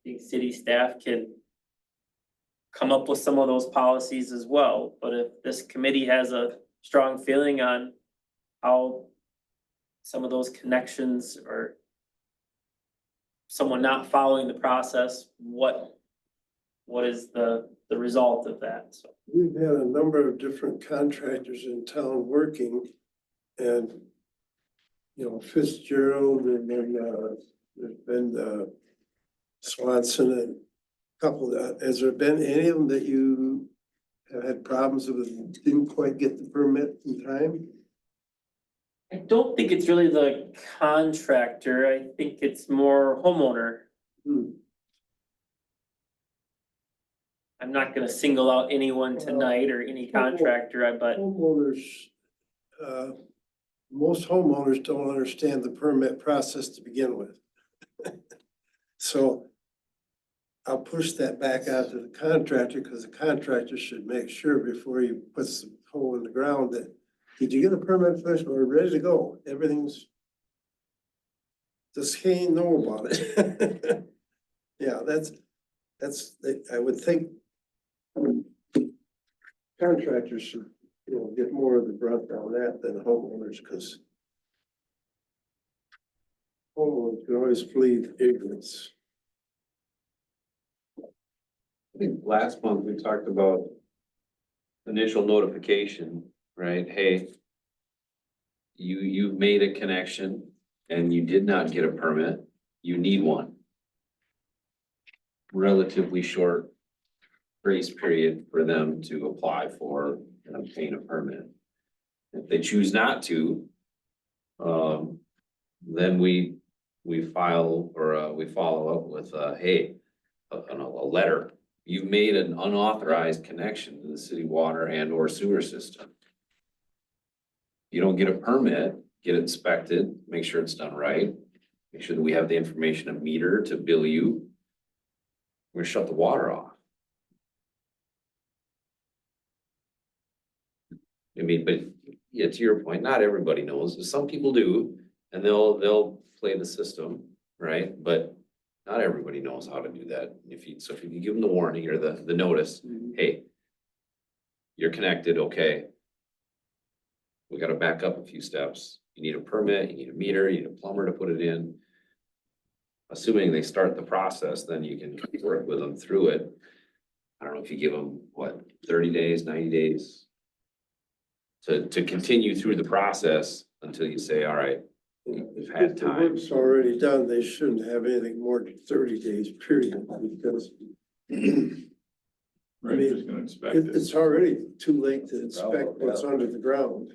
think city staff can come up with some of those policies as well, but if this committee has a strong feeling on how some of those connections or someone not following the process, what is the result of that? So, We've had a number of different contractors in town working and, you know, Fitzgerald and then, there's been, Swanson and a couple that, has there been any of them that you have had problems with, didn't quite get the permit in time? I don't think it's really the contractor, I think it's more homeowner. Hmm. I'm not gonna single out anyone tonight or any contractor, but Homeowners, most homeowners don't understand the permit process to begin with. So I'll push that back out to the contractor, because the contractor should make sure before he puts the hole in the ground that, did you get a permit first? We're ready to go. Everything's. Does he know about it? Yeah, that's, I would think. Contractors should, you know, get more of the brunt on that than homeowners, because. Homeowners can always plead ignorance. I think last month we talked about initial notification, right? Hey, you've made a connection and you did not get a permit, you need one. Relatively short grace period for them to apply for and obtain a permit. If they choose not to, then we file or we follow up with, hey, a letter. You've made an unauthorized connection to the city water and or sewer system. You don't get a permit, get it inspected, make sure it's done right. Make sure that we have the information, a meter to bill you. We're gonna shut the water off. I mean, but yeah, to your point, not everybody knows. Some people do, and they'll play the system, right? But not everybody knows how to do that. If you give them the warning or the notice, hey, you're connected, okay. We gotta back up a few steps. You need a permit, you need a meter, you need a plumber to put it in. assuming they start the process, then you can work with them through it. I don't know if you give them, what, 30 days, 90 days? To continue through the process until you say, all right, we've had If the time. work's already done, they shouldn't have anything more than 30 days period, because Right, who's gonna inspect it? it's already too late to inspect what's under the ground.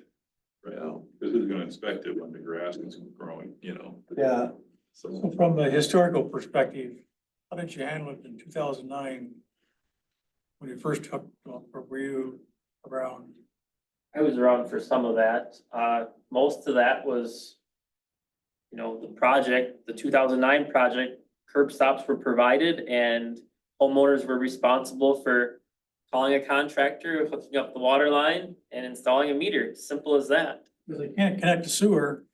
Right, because who's gonna inspect it when the grass is growing, you know? Yeah. So So, from a historical perspective, how did you handle it in 2009? When you first took, were you around? I was around for some of that. Most of that was, you know, the project, the 2009 project, curb stops were provided and homeowners were responsible for calling a contractor, hooking up the water line and installing a meter. Simple as that. Because they can't connect to sewer,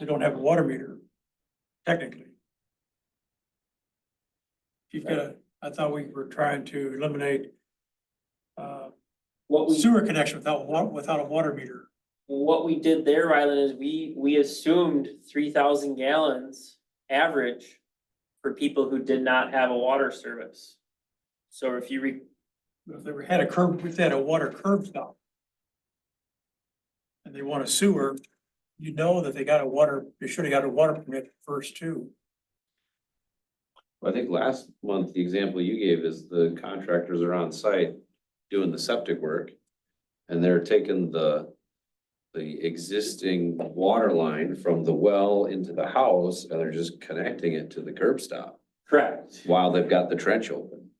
they don't have a water meter, technically. You've got, I thought we were trying to eliminate What we sewer connection without a water meter. What we did there, Rylan, is we assumed 3,000 gallons average for people who did not have a water service. So if you If they had a curb, if they had a water curb stop. And they want a sewer, you know that they got a water, they should have got a water permit first too. I think last month, the example you gave is the contractors are on site doing the septic work. And they're taking the existing water line from the well into the house and they're just connecting it to the curb stop correct, while they've got the trench open.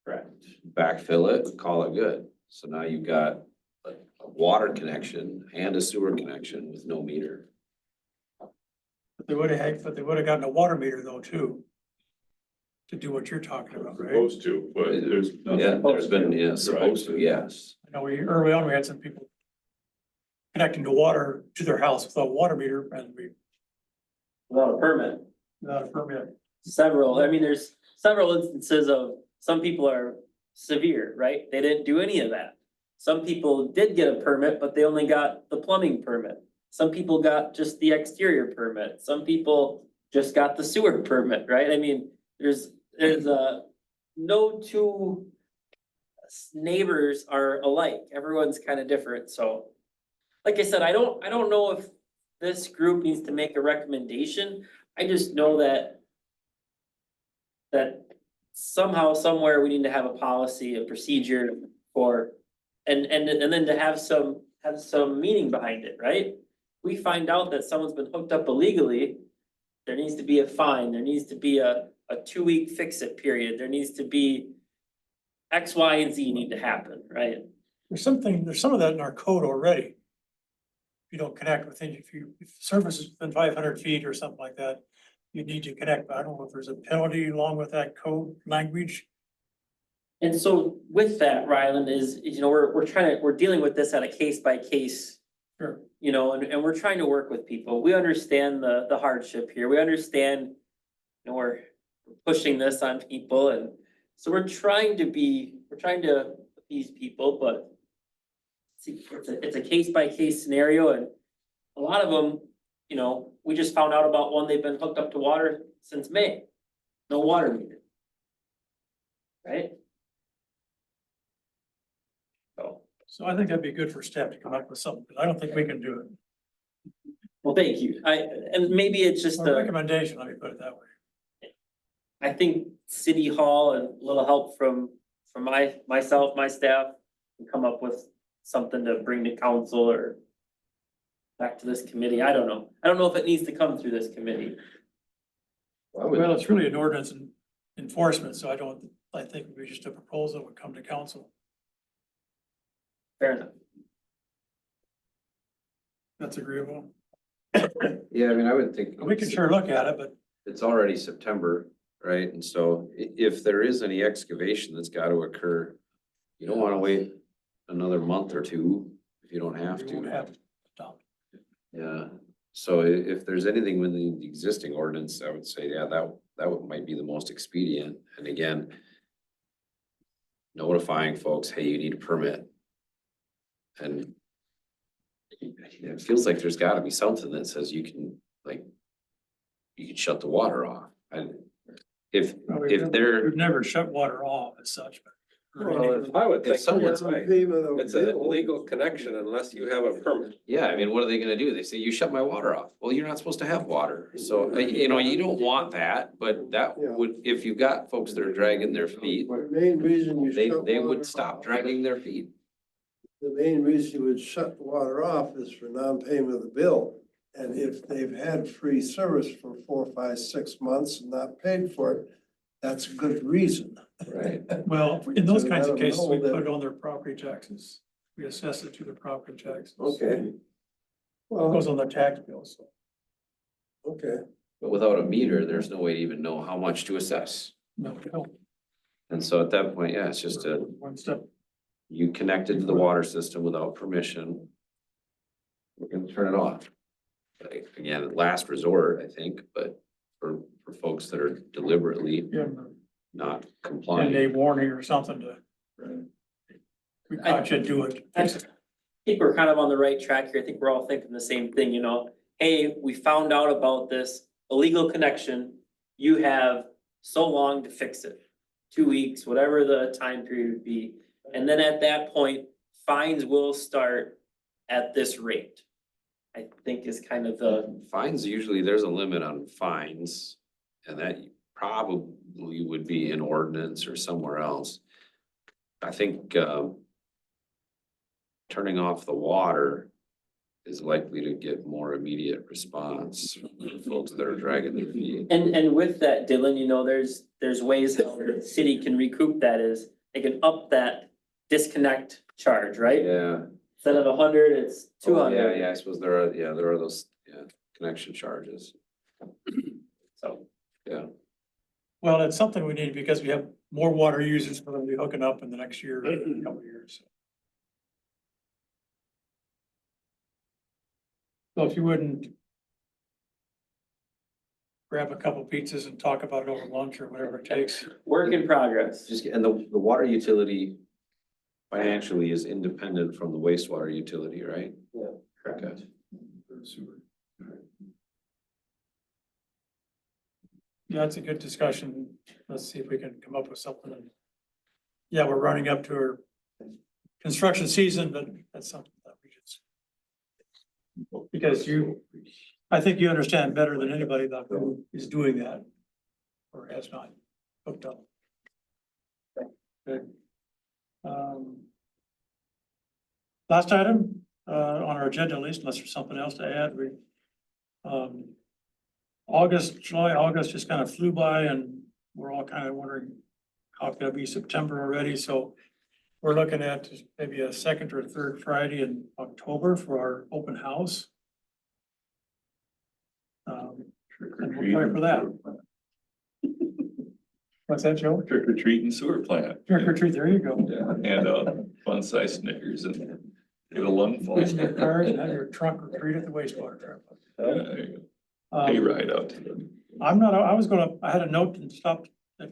correct. Backfill it, call it good. So now you've got a water connection and a sewer connection with no meter. But they would have gotten a water meter though too. To do what you're talking about, right? supposed to, but there's nothing. Yeah, there's been, yeah, supposed to, yes. I know early on, we had some people. Connecting to water to their house without a water meter and Without a permit. without a permit. There's several instances of some people are severe, right? They didn't do any of that. Some people did get a permit, but they only got the plumbing permit. Some people got just the exterior permit. Some people just got the sewer permit, right? I mean, there's no two neighbors are alike. Everyone's kind of different, so. Like I said, I don't know if this group needs to make a recommendation. I just know that somehow, somewhere, we need to have a policy, a procedure for, and then to have some meaning behind it, right? We find out that someone's been hooked up illegally, there needs to be a fine, there needs to be a 2-week fix-it period, there needs to be X, Y, and Z need to happen, right? There's some of that in our code already. If you don't connect within, if service is within 500 feet or something like that, you need to connect, but I don't know if there's a penalty along with that code language. And so with that, Ryland, we're dealing with this at a case by case. Sure. You know, and we're trying to work with people. We understand the hardship here. We understand, we're pushing this on people, and so we're trying to appease people, but it's a case by case scenario, and a lot of them, we just found out about one, they've been hooked up to water since May. No water meter. Right? So I think that'd be good for staff to come up with something, because I don't think we can do it. Well, thank you. And maybe it's just A recommendation, let me put it that way. I think City Hall and a little help from myself, my staff, can come up with something to bring to council or back to this committee. I don't know. I don't know if it needs to come through this committee. Well, it's really an ordinance and enforcement, so I think it would be just a proposal that would come to council. Fair enough. That's agreeable. Yeah, I mean, I would think. We can sure look at it, but It's already September, right? And so if there is any excavation that's got to occur, you don't want to wait another month or two if you don't have we won't to. have to stop. Yeah, so if there's anything within the existing ordinance, I would say, yeah, that might be the most expedient. And again, notifying folks, hey, you need a permit. And it feels like there's gotta be something that says you can shut the water off. if, Well, we've if never- they're, We've never shut water off as such, but. I would think someone's it's a illegal connection unless you have a permit. yeah, I mean, what are they gonna do? They say, you shut my water off. Well, you're not supposed to have water. So, you know, you don't want that, but that would, if you've got folks that are dragging their feet, The main reason you they shut would water stop off- dragging their feet. The main reason you would shut the water off is for non-payment of the bill. And if they've had free service for 4, 5, 6 months and not paid for it, that's a good reason. Right. Well, in those So kinds of let 'em cases, know we that- put it on their property taxes. We assess it to their property taxes. Okay. It Well, goes on their tax bill, so. okay. But without a meter, there's no way to even know how much to assess. No, we don't. And so at that point, yeah, it's just a, One step. you connected to the water system without permission. We're gonna turn it off. Like, again, last resort, I think, but for folks that are deliberately Yeah, not and complying. a warning or something to. We caught you, do it. I think we're kind of on the right track here. I think we're all thinking the same thing, you know? Hey, we found out about this illegal connection. You have so long to fix it. 2 weeks, whatever the time period would be. And then at that point, fines will start at this rate. I think is kind of the, Fines, usually there's a limit on fines, and that probably would be in ordinance or somewhere else. I think, turning off the water is likely to get more immediate response from folks that are dragging their feet. and with that, Dylan, you know, there's ways how the city can recoup that is, they can up that disconnect charge, right? Yeah. Instead of 100, it's two Oh, hundred. Yeah, I suppose there are those, connection charges, So, yeah. Well, it's something we need because we have more water users that will be hooking up in the next year, couple of years. So if you wouldn't grab a couple pizzas and talk about it over lunch or whatever it takes. work in progress. Just, and the water utility financially is independent from the wastewater utility, right? Correct. Yeah, it's a good discussion. Let's see if we can come up with something. Yeah, we're running up to our construction season, but that's something that we just. Because I think you understand better than anybody about who is doing that. Or has not hooked up. Good. Last item, on our agenda, at least, unless there's something else to add, July, August just kind of flew by and we're all kind of wondering how it's gonna be September already, so we're looking at maybe a second or third Friday in October for our open house. And we'll try for that. What's that, Joe? Trick or treat and sewer plant. Trick or treat, there you go. Yeah, hand out fun size Snickers and get a lung full. Get in your car and have your trunk or treat at the wastewater truck. There you go. Pay ride out to them. I had a note and stopped at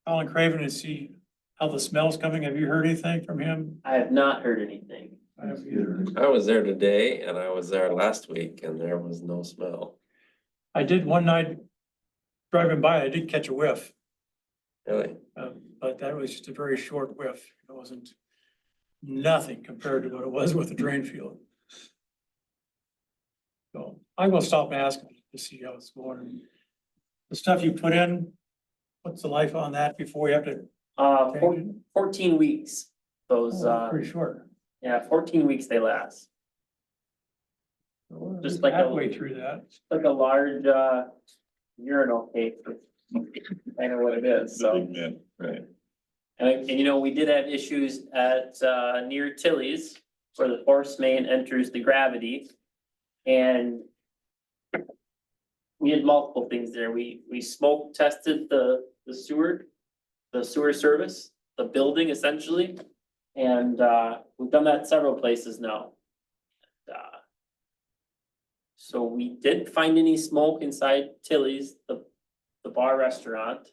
Colin Craven to see how the smell's coming. Have you heard anything from him? I have not heard anything. I haven't either. I was there today and I was there last week and there was no smell. I did one night driving by, I did catch a whiff, Really? but that was just a very short whiff. It wasn't nothing compared to what it was with the drain field. So I will stop and ask him to see how it's going. The stuff you put in, what's the life on that before you have to change it? 14 weeks, those, Oh, pretty short. yeah, 14 weeks they last. So we're Just like a- halfway through that. Like a large, urinal cake. I know what it is, so. Big man, right. And you know, we did have issues at, near Tilly's where the force main enters the gravity. And we had multiple things there. We smoke tested the sewer service, the building essentially. And, we've done that several places now. So we didn't find any smoke inside Tilly's, the bar restaurant.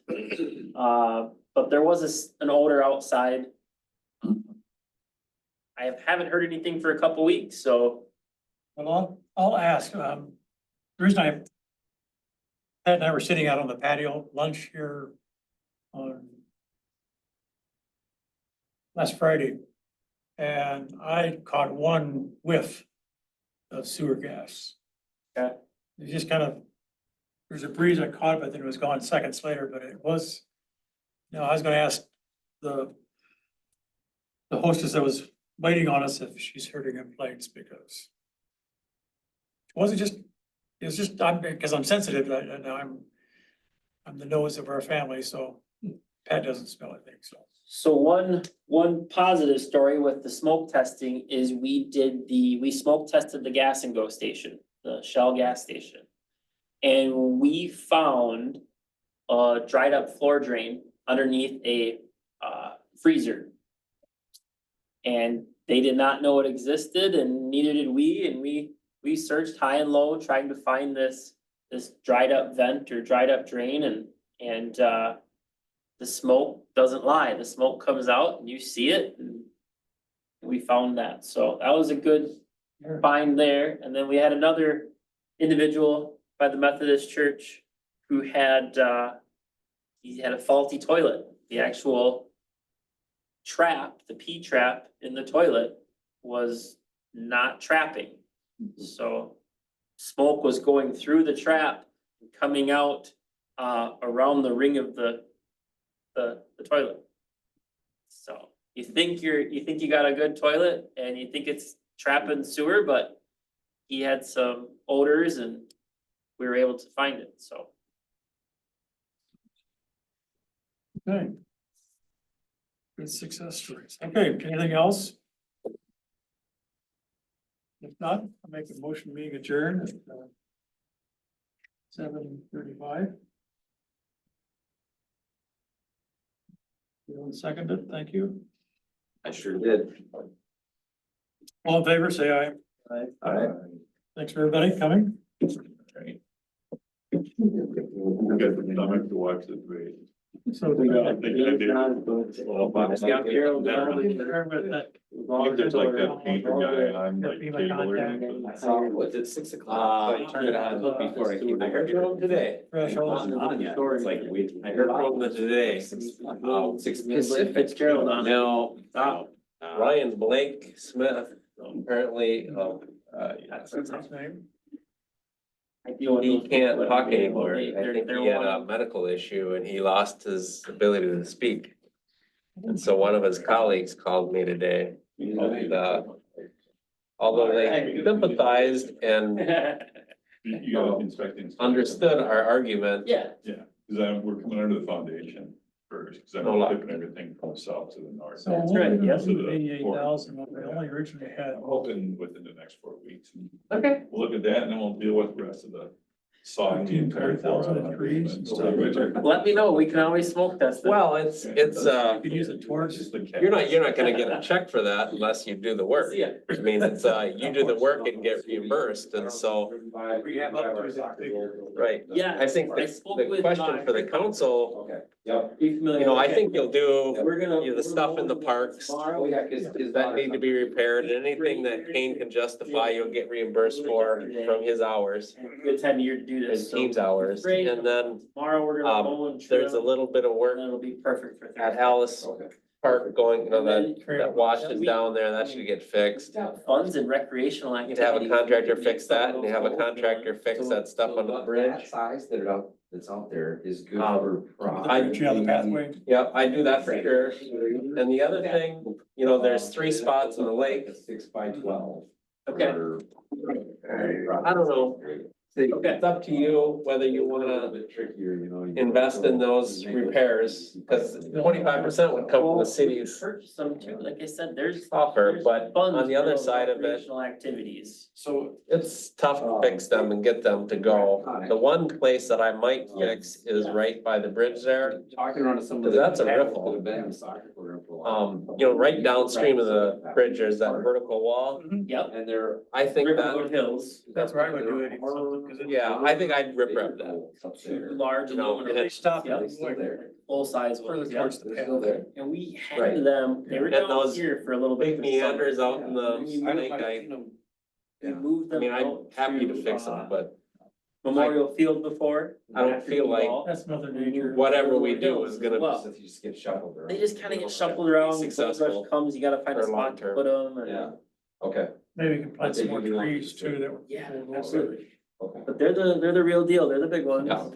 But there was an odor outside. I haven't heard anything for a couple weeks, so Well, I'll ask, the reason I Pat and I were sitting out on the patio lunch here on last Friday. And I caught one whiff of sewer gas. Okay. It just kind of, there's a breeze, I caught it, but then it was gone seconds later, but it was, I was gonna ask the hostess that was waiting on us if she's heard any complaints, because it wasn't just, it was just, because I'm sensitive, and I'm the nose of our family, so Pat doesn't smell anything, so. So one positive story with the smoke testing is we smoke tested the gas and go station, the Shell gas station. And we found a dried up floor drain underneath a freezer. And they did not know it existed, and neither did we, and we searched high and low trying to find this dried up vent or dried up drain, and the smoke doesn't lie. The smoke comes out and you see it, and we found that. So that was a good find there. And then we had another individual by the Methodist Church who had he had a faulty toilet. The actual trap, the P trap in the toilet was not trapping. So smoke was going through the trap, and coming out around the ring of the toilet. So you think you got a good toilet and you think it's trapping sewer, but he had some odors and we were able to find it, so. Okay. Good success stories. Okay, anything else? If not, I'll make a motion being adjourned at 7:35. You second it, thank you. I sure did. All in favor, say aye. Aye. Thanks for everybody coming. Right. We got the stomach to watch the debate. So. I think I did. Well, Bob's got Carol down. I think there's like that painter guy on like cable or something. What's it, 6 o'clock? I turned it on before I came. I heard from him today. Fresh On yet. It's like, I heard from him today. 6 Pacific. Fitzgerald on. No. Ryan Blake Smith, apparently, That's his name. he can't talk anymore. They- I they're- think they're he had a wanting- medical issue and he lost his ability to speak. And so one of his colleagues called me today, and, although they sympathized and You gotta inspect things. understood our argument, Yeah, Yeah, cause we're coming under the foundation first, cause I'm No lie. flipping everything from south to the north. So That's right, only yeah. 88,000, what we only originally had. I'm hoping within the next 4 weeks. okay. We'll look at that and then we'll deal with the rest of the sawing the entire. 40,000 floor out. trees and stuff. Let me know, we can always smoke test it. well, it's, You could use a torch. you're not gonna get a check for that unless you do the work. See ya. I mean, it's, you do the work and get reimbursed, and so, right. Yeah, I think I spoke the with question for the council, Be familiar. you know, I Okay. think you'll do, We're gonna. you know, the stuff in the parks Tomorrow. that need to be repaired, and anything that Kane can justify, you'll get reimbursed for from his hours, Good time of year to do this. his so team's hours, Great. and then, Tomorrow, we're gonna mow and trim. there's a little bit of And work it'll be perfect for at Thursday. Alice Park going, you know, that Great. washes down there, that should get fixed. Funds and recreational To activities. have a contractor fix that, and to have a contractor fix that stuff under the That bridge. size that's out there is good Um, for. You have the pathway. Yep, I do that for sure. And the other thing, you know, there's 3 spots in the lake. 6x12. Okay. I don't know. Okay. It's up to you whether you wanna invest in those repairs, cause 25% would come from the city's Purchase some too, like I said, there's. offer, there's but funds on the other for side of it, recreational activities. So it's tough to fix them and get them to go. The one place that I might fix is right by the bridge there. Talking around to some of Cause the. that's a riffle. You know, right downstream of the bridge, there's that vertical wall. Yep. And they're. I think Riverwood that, Hills, that's where I would do it. Because it- yeah, I think I'd rip that. two large No, aluminum. They stopped Yep. it. Full size Further ones, towards yep. the They're still there. And we Right. had them, they were And down those here for a little bit. Big meanders out in the I know, lake, We moved I them mean, I'm out happy to fix them, but Memorial Field before. I don't after feel like D-ball. That's Mother Nature. whatever we do is gonna Well, If you just get shuffled around. they just kinda get shuffled around, when Successful rush comes, you gotta find a for spot to long-term. put them and. Yeah, okay, Maybe we can plant some more They do want trees to- too that. Yeah, will- absolutely. okay. But they're the real deal, they're the big ones. Yeah.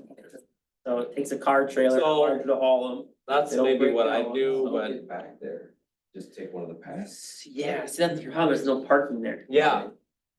So it takes a car trailer, So- large to haul them. That's They don't maybe break what I down, do, so- but Get back there, just take one of the paths. Yeah, see, that's your problem, there's no parking there. yeah.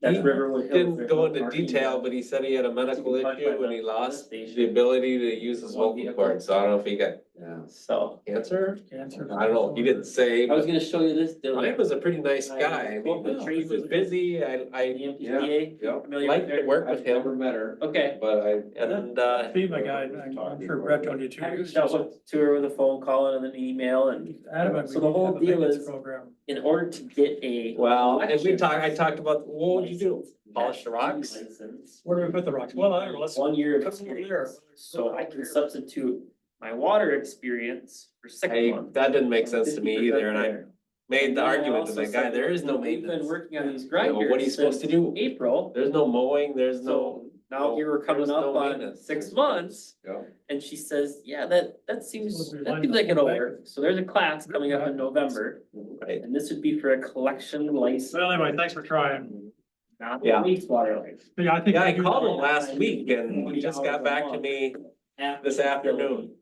That's He Riverwood Hills. Didn't there's go no into parking detail, there. but he said he had a medical You can park by issue and he the lost station. the ability to use his One vocal vehicle. cord, so I don't know if he got Yeah. So, cancer. Cancer. I don't know, he didn't say, I was but gonna show you this, Dylan. Mike was a pretty nice I guy. I spoke mean, with he Tracy. was busy. The MPTA, Yeah. familiar with Liked to her? work with I've never him, met her, Okay. but I. and, FEMA guy, I'm sure Brett told you too. I reached out to her with a phone call and an email, and Adamant, So we the whole have a deal maintenance is- program. in order to get a. well, and we collection I talked about, what would you do? license, Polish the rocks? license, Where do we put the rocks? Well, I don't know, let's. 1 year of put them over there. experience, so I can substitute my water experience for 6 months. That didn't make sense to me 50% either, and I there. made the And then I argument to also that guy, said, there is no We've maintenance. been working on these You know, what are you grinders supposed since to do? April, There's no mowing, there's no, so now here we're coming there's up no on maintenance. 6 months. Yeah. And she says, yeah, that seems, Supposed to be that lined seems up like it'll full bank. work. So there's a class coming up in November, right? and this would be for a collection license, Well, anyway, thanks for trying. not Yeah. wastewater license. Yeah, I think. Yeah, I called him last week and he just got back to me At this the afternoon. facility,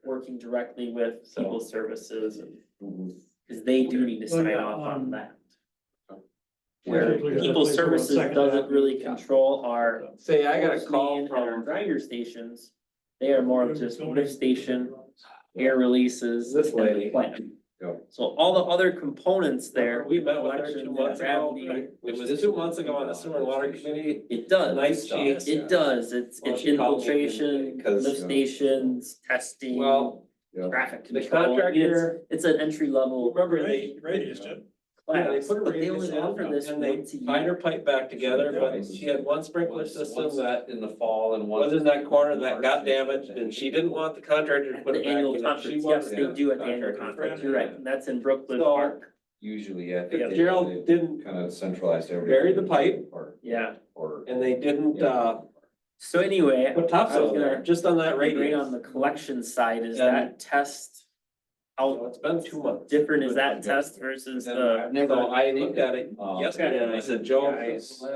working directly with So- people services, and, Mhm. cause they do need to Well, sign yeah, off on that. Yeah, Where look at that people place over on services Second doesn't Avenue. really control our. Say, I got a force call main and our from grinder stations, they are more of just lift station, air releases. This and the lady. plant. Yeah. So all the other components there. We met with her collection, 2 months ago. gravity, It was 2 months ago on the sewer and water committee. It does. Nice chief. It does, it's Well, it's she called me infiltration, because- lift stations, testing. Well, Yeah. Traffic the control. contractor, It's an entry level remember they, Radius did. yeah, they class, put a but they radius only in offer this and they once a tied her year. pipe back together, but she had one sprinkler system that in the fall and was in that corner that got damaged and she didn't want the contractor to put The it back annual in. She conference, wanted yes, they do at the annual contractor to conference, put it you're in. right, and that's in Brooklyn So- Park, Usually, I Yeah, think. Gerald didn't, Kind of centralized everything. Bury the pipe. yeah. Or. and they didn't, So anyway, put I was topsoil gonna- there, just on that right radius. on the collection side, is And- that test, So how it's been 2 months. different is that test versus And the? I've never, I looked at it Um, yesterday and I said, Joe,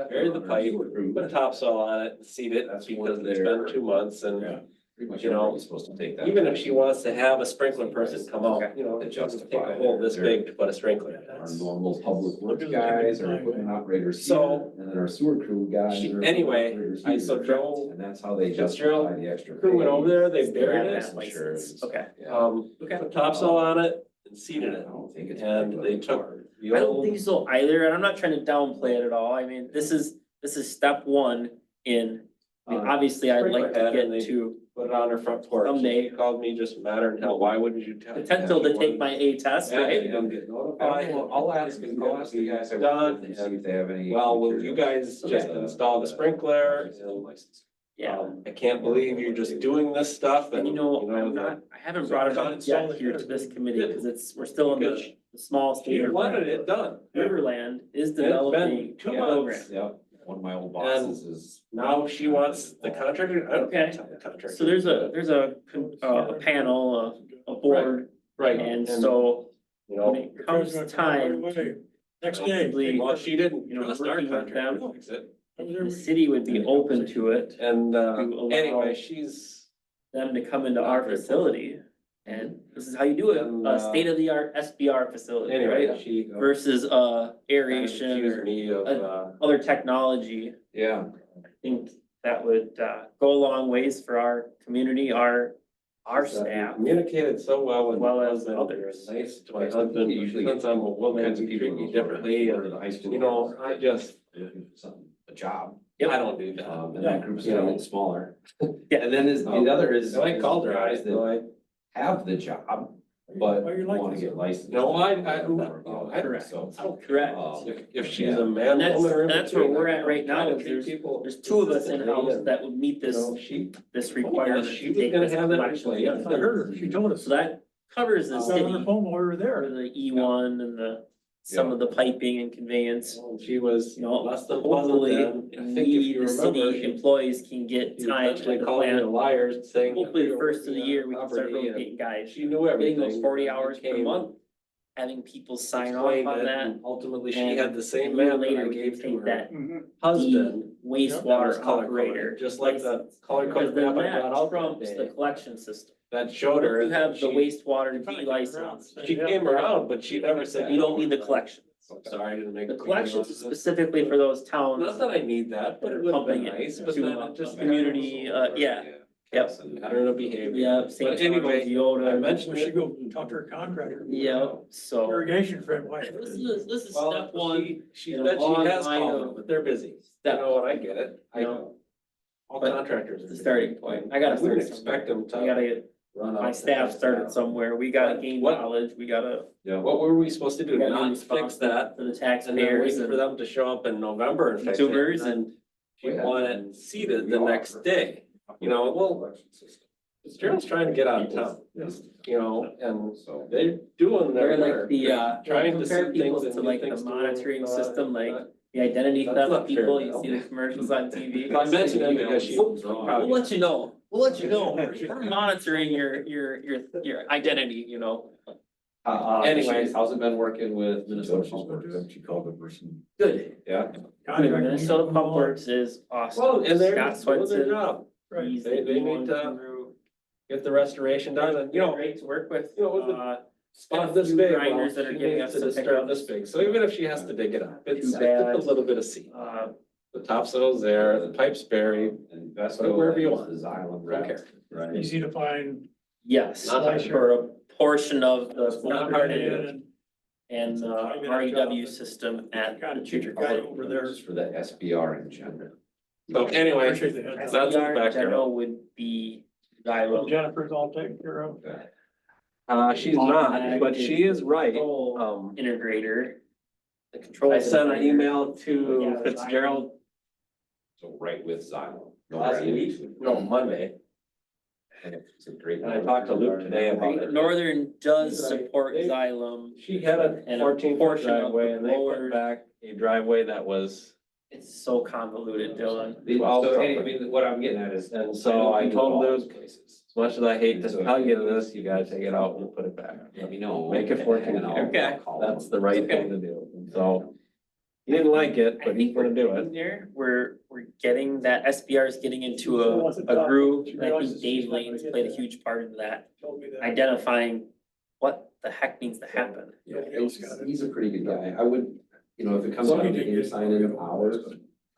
bury the pipe, put topsoil on it and seed it, That's because what it's they're- been 2 months and Yeah. Pretty much You know, everybody's supposed to take that. even if she wants to have a sprinkler person come out, you know, To it doesn't take justify a hole this their- big to put a sprinkler. Our normal public works Look at the guys or highway. equipment operators So- here, and then our sewer crew guys. She- are anyway, operators I- so here. Joe- And that's how they Fitzgerald justify the extra. Crew went over there, they They have buried that it, license, okay. Yeah. put topsoil on it and seeded I it. don't think it's. And they particularly took hard. the I don't old, think so either, and I'm not trying to downplay it at all, I mean, this is step one in, I mean, obviously, I'd like Sprinkler to head and get they- to put it on her front porch. Someday. She called me just matter in hell, why wouldn't you tell? potential to take my A test, Yeah, right? you don't get notified. I'll ask you guys. Done, See if they have any. Well, will you guys just install the sprinkler? Yeah, I can't believe you're just doing this stuff and and, you know, I'm the- not, I haven't brought it up yet here to this committee, cause we're still in the small She state of. wanted it done. Riverland is It's been developing 2 a program. months. Yep, one of my old bosses is. Now she wants the contractor, I don't Okay. tell the contractor. So there's a panel, a board, Right, and so you when know, it comes time to Next day. possibly, well, she didn't, you know, trust our working with contractor them. to fix it. the city would be open to it, And, To allow- anyway, she's, them to come into our facility. And this is how you do it, And, a state of the art SBR facility, anyway, right? she Versus aeration accused or me of, other technology. Yeah. I think that would go a long ways for our community, our staff. communicated so well with. As well my as husband, others. they're Nice to my husband, Usually since I'm a woman, kinds he of treat people me who differently, go to and, the high school. you know, I just, Looking for something, a job. Yep. I don't do that. And that group's getting a little smaller. Yeah. And then the other is. And I called her, guys I, that have the job, but Why you like wanna this? get licensed. No, I- Correct. So. Correct. if she's a man. And that's- woman, or and that's where between, we're I at right try now, to is treat people There's two of us consistently, in-house and, that would meet you this, know, she, this requirement she to was take gonna this have that collection. anyway, Yes, I heard her. She told us. So that covers the I got on city the phone while we were for there. the E1 and the some of the piping and conveyance. She was, You know, less than hopefully, pleasant then. I think if you the remember, city she employees can get she time to essentially the called me a plan. liar saying. that Hopefully, we the were first of the working on year, we can start property, and rotating guys. She knew everything. Getting those 40 and hours per came, month, having people sign off explained on it, that. and ultimately, she and had the same a year map that later, I we gave can to take her that husband. that was wastewater color operator. coded, just like the color Because coded then map I brought that out trumps that the day. collection system. That showed her. You have the she- wastewater D license, She came around, but she never said. you don't need the collection. Sorry, I didn't make. The a big collections deal is out of it. specifically for those towns. Not that I need that, but it would have been Pumping it nice, but to, then it just. community, yeah. Yep. Pattern of behavior. Yeah, St. But John, anyway, I Yoda. mentioned We should it. go talk to our contractor. Yeah, so. Irrigation friend, why? This is Well, step one. she in a said she long has line called of them, but they're busy. You steps. know, and I get it. I You know, know. All but contractors. are The busy. starting point. I gotta I wouldn't start expect somewhere. them to. I gotta get run my out staff and- started somewhere. We gotta gain What- knowledge. We gotta, What were we supposed to do? we gotta be Not fix responsible that for the and then taxpayers wait for and them to show up in November and fix it. consumers And and. she want it seeded the next day. You know, well, Fitzgerald's trying to get out of town, you know, and they're doing They're their like work. the, Trying to compare see people things and to new like the things to learn, monitoring system, like but- the identity That's theft not fair, people, you no. see the commercials on TV. I mentioned it because she. We'll let you know, we'll let you know, we're monitoring your identity, you know. Anyways. how's it been working with Minnesota? She called the person. Good. Yeah. Good. Minnesota Pump Works is awesome. Well, and they're Scott doing their Swenson, job, Right. he's They need going to- through- get the restoration done and, you know, Great to work with. you know, with the- spot this few big, well, grinders that are she giving needs us to the start this pickups. big. So even if she has to dig it up, it's Too just a bad. little bit of seed. Uh, The topsoil's there, the pipe's buried, And Put it wherever you want. The Xylem don't route. care. Right. Easy to find. yes, Not for a portion of the Not part and and REW system at Got the a treatment guy plant. over there. Just for the SBR in general. So anyway, Appreciate the heads up. that's SDR back there. general would be Xylem. Jennifer's all taken care of. She's not, but she is right. Control Integrator. The control. I sent an email to Fitzgerald So right with Xylem. No last right. week, no, Monday, It's a great. and I talked to Luke today about it. Northern does support They- Xylem. She had a And a 14 foot portion of driveway the and they lower- put back a driveway that was, It's so convoluted, Dylan. So, I mean, what I'm getting at is. and so I told Luke, Places. as much as I hate to tell you this, you gotta take it out and put it back. Let me know. Make it 14 And I'll- feet. I'll call That's them. the right thing to do. So he didn't like it, I but he's think gonna we're do getting it. there, we're getting that SBR is getting into a groove, and I think Dave Lane's played a huge part in that, Told me that. identifying what the heck needs to happen. He's a pretty good guy. I would, you know, if it comes down to him signing hours,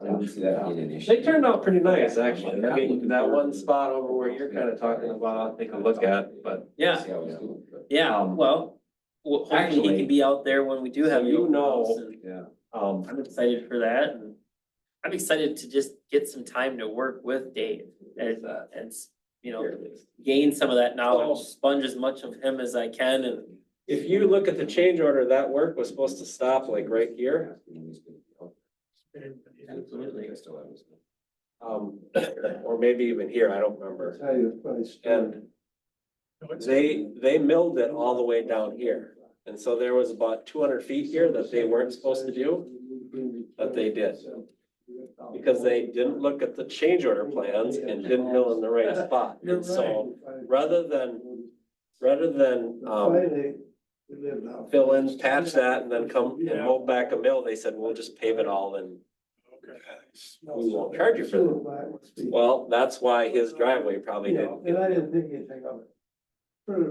I wouldn't see that being an issue. They turned out pretty nice, actually. I mean, that one spot over where you're kind of talking about, I'll take a look at, but Yeah, See how he's doing, but- yeah, well, hopefully he Actually, can be out there when we do have. so the you open know- house, and Yeah. I'm excited for that, and I'm excited to just get some time to work with Dave and, you know, gain some of that knowledge, sponge as much of him as I can, and if you look at the change order, that work was supposed to stop like right here. Absolutely. Or maybe even here, I don't remember. Tell you a funny story. And they milled it all the way down here. And so there was about 200 feet here that they weren't supposed to do, but they did. Because they didn't look at the change order plans and didn't mill in the right spot. You're And so right. rather than Finally, we lived out. fill in, patch that and then come and mow back a mill, they said, we'll just pave it all and we won't charge you for that. Well, that's why his driveway probably didn't. And I didn't think anything of it.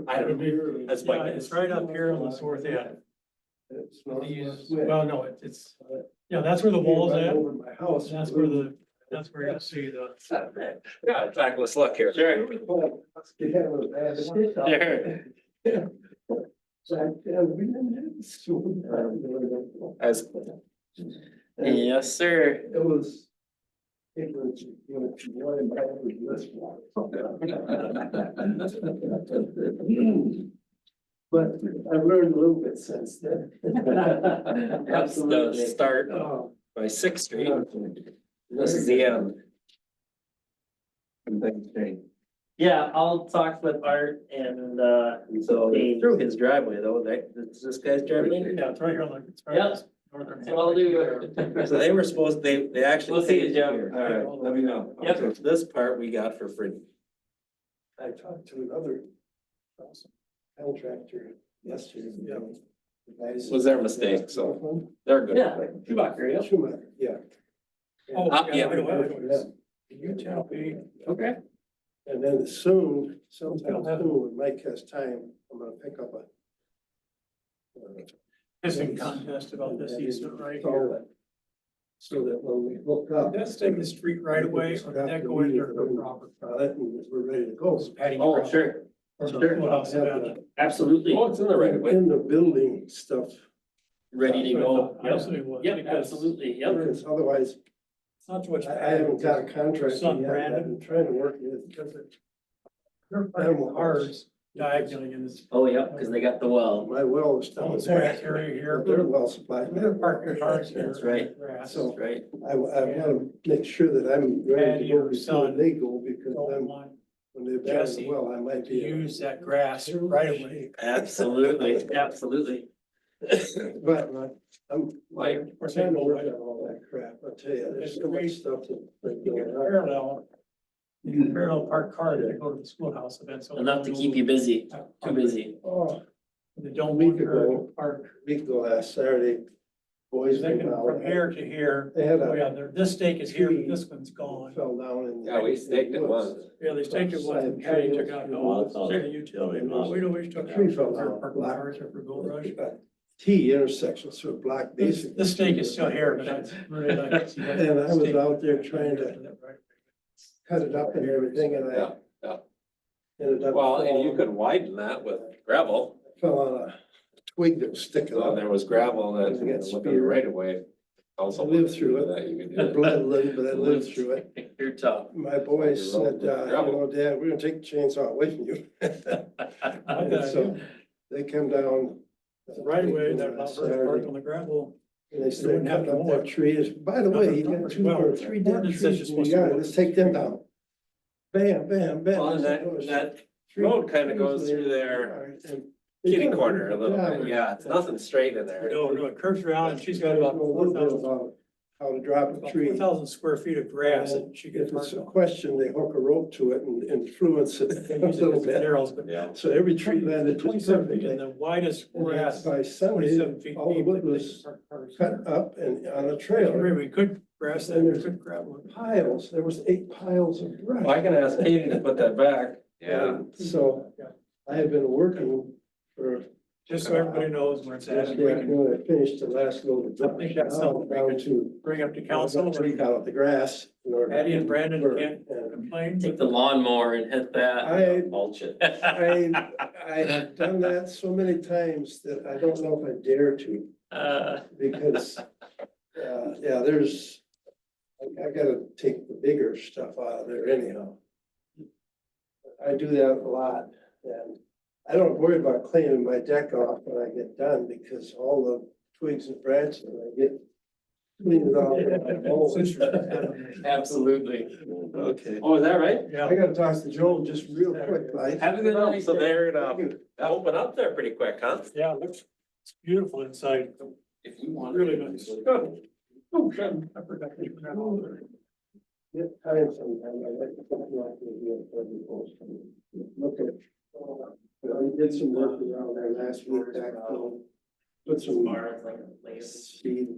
I don't know. That's my Yeah, it's right up here on the north end. These, well, no, it's, yeah, that's where the wall's at. Over my house. That's where you'll see the. Yeah, in fact, let's look here. Sure. Let's get him with that. Sure. So, yeah, we didn't have this sort of- As, And Yes, sir. It was. It was, you know, one by this one. But I've learned a little bit since then. That's the start. Oh. by Sixth Street, this is the end. Yeah, I'll talk with Art and, So Dave. through his driveway though, that's this guy's driveway. Yeah, it's right here on the. it's right Yeah. on the northern half. So I'll do. So they were supposed, they actually. We'll see you, paid Joe. here. All right, let me know. Yep. So this part we got for free. I talked to another contractor yesterday. Yeah. The guy said- Was their mistake, so they're good. Yeah, Schumacher, yeah. Schumacher, yeah. Oh, Yeah. yeah, I know, I know. Yeah. Can you tell me? Okay. And then soon, sometime soon, when Mike has time, I'm gonna pick up a. Pissing contest about this easement right Install here. it, so that when we hook up. That's taking the street right away, or did that go into the property? And we're ready to go. Patty. Oh, sure, Or Sure. schoolhouse event. absolutely. Oh, it's in the right of way. In the building stuff, Ready to go. I assume it was, Yep, because absolutely, yep. because otherwise, It's not too much. I haven't got a contract Son yet, I've Brandon. been trying to work with. Because they're parking cars diagonally in this. Oh, yeah, because they got the well. My well is down This area there. here. They're well supplied. They're parking cars here. That's right. Grass. So- That's right. I wanna make sure that I'm ready Patty to go or before son. they go, because Don't then want when they're back as Jesse well, I might to be. use that grass right away. Absolutely, absolutely. But I'm Like, Or trying to work say, on all that crap, I tell you, there's It's so much great. stuff that. parallel. You can parallel park cars to go to the schoolhouse event. so Enough to keep you busy, too busy. Oh, They don't Week want her ago. to park. week ago last Saturday, boys They went can out. from here to here. They had Oh, yeah, a, this stake is here, but this one's gone. fell down in. Yeah, we staked it once. Yeah, they staked it once and Patty took out, no, it's all the utility, no, we always took out. Tree fell They're down. parking cars or for Gold Rush. T intersection, so black This, basically. this stake is still here, but that's really like. see that And I was stake out there trying to Right. cut it up and everything, and Yeah, I. yeah. Ended up. Well, and you falling- could widen that with gravel. Fell on a twig that was sticking So out. there was gravel that You get within the spear. right of way. Also I lived through it. that you could do I that. bled a little, but I lived through it. You're tough. My boys said, you know, Dad, we're gonna take the chainsaw away from you. And so they come down. Right away, that allows her to park Saturday, on the gravel. and they started cutting up that tree. By the way, you got two or three dead Ordinance says trees you're in supposed your to- yard, let's take them down. Bam, bam, bam. Well, and that road kind of goes through their kitty corner a little bit. Yeah, it's nothing straight in there. No, it curves around and she's got about A little bit 4,000 about how to drop a tree. 4,000 square feet of grass that she If could it's a park on. question, they hook a rope to it and influence it They a use it little as bit. arrows, but Yeah. So every tree landed just 27 feet perfectly. and the widest And grass, by Sunday, 27 feet all the deep. wood they was could park cars. cut up and on a Agree, trailer. we could grass that, we could gravel it. Piles, there was 8 piles of Well, I brush. can ask Katie to put that back. Yeah, And so Yeah. I have been working for. Just so everybody knows where it's at, This and we can afternoon, I finished the last load of I brush. think that's Now something we down could to. bring up to I council. was gonna take out the grass. in order Patty and to Brandon work. can't And complain. Take the lawnmower and hit that. I- Mulch it. I have done that so many times that I don't know if I dare to. Because, yeah, I gotta take the bigger stuff out of there anyhow. I do that a lot, and I don't worry about cleaning my deck off when I get done, because all the twigs and branches, I get cleaned off. Absolutely. Okay. Oh, is that right? Yeah. I gotta talk to Joel just real quick, Mike. Have a good night. So they're gonna open up there pretty quick, huh? Yeah, it looks, it's beautiful inside. if you want. Really nice. Oh, shit, I forgot. Get time sometime, I like to talk about the look at. I did some work around there last week, back home. Put some Tomorrow, like, later. seed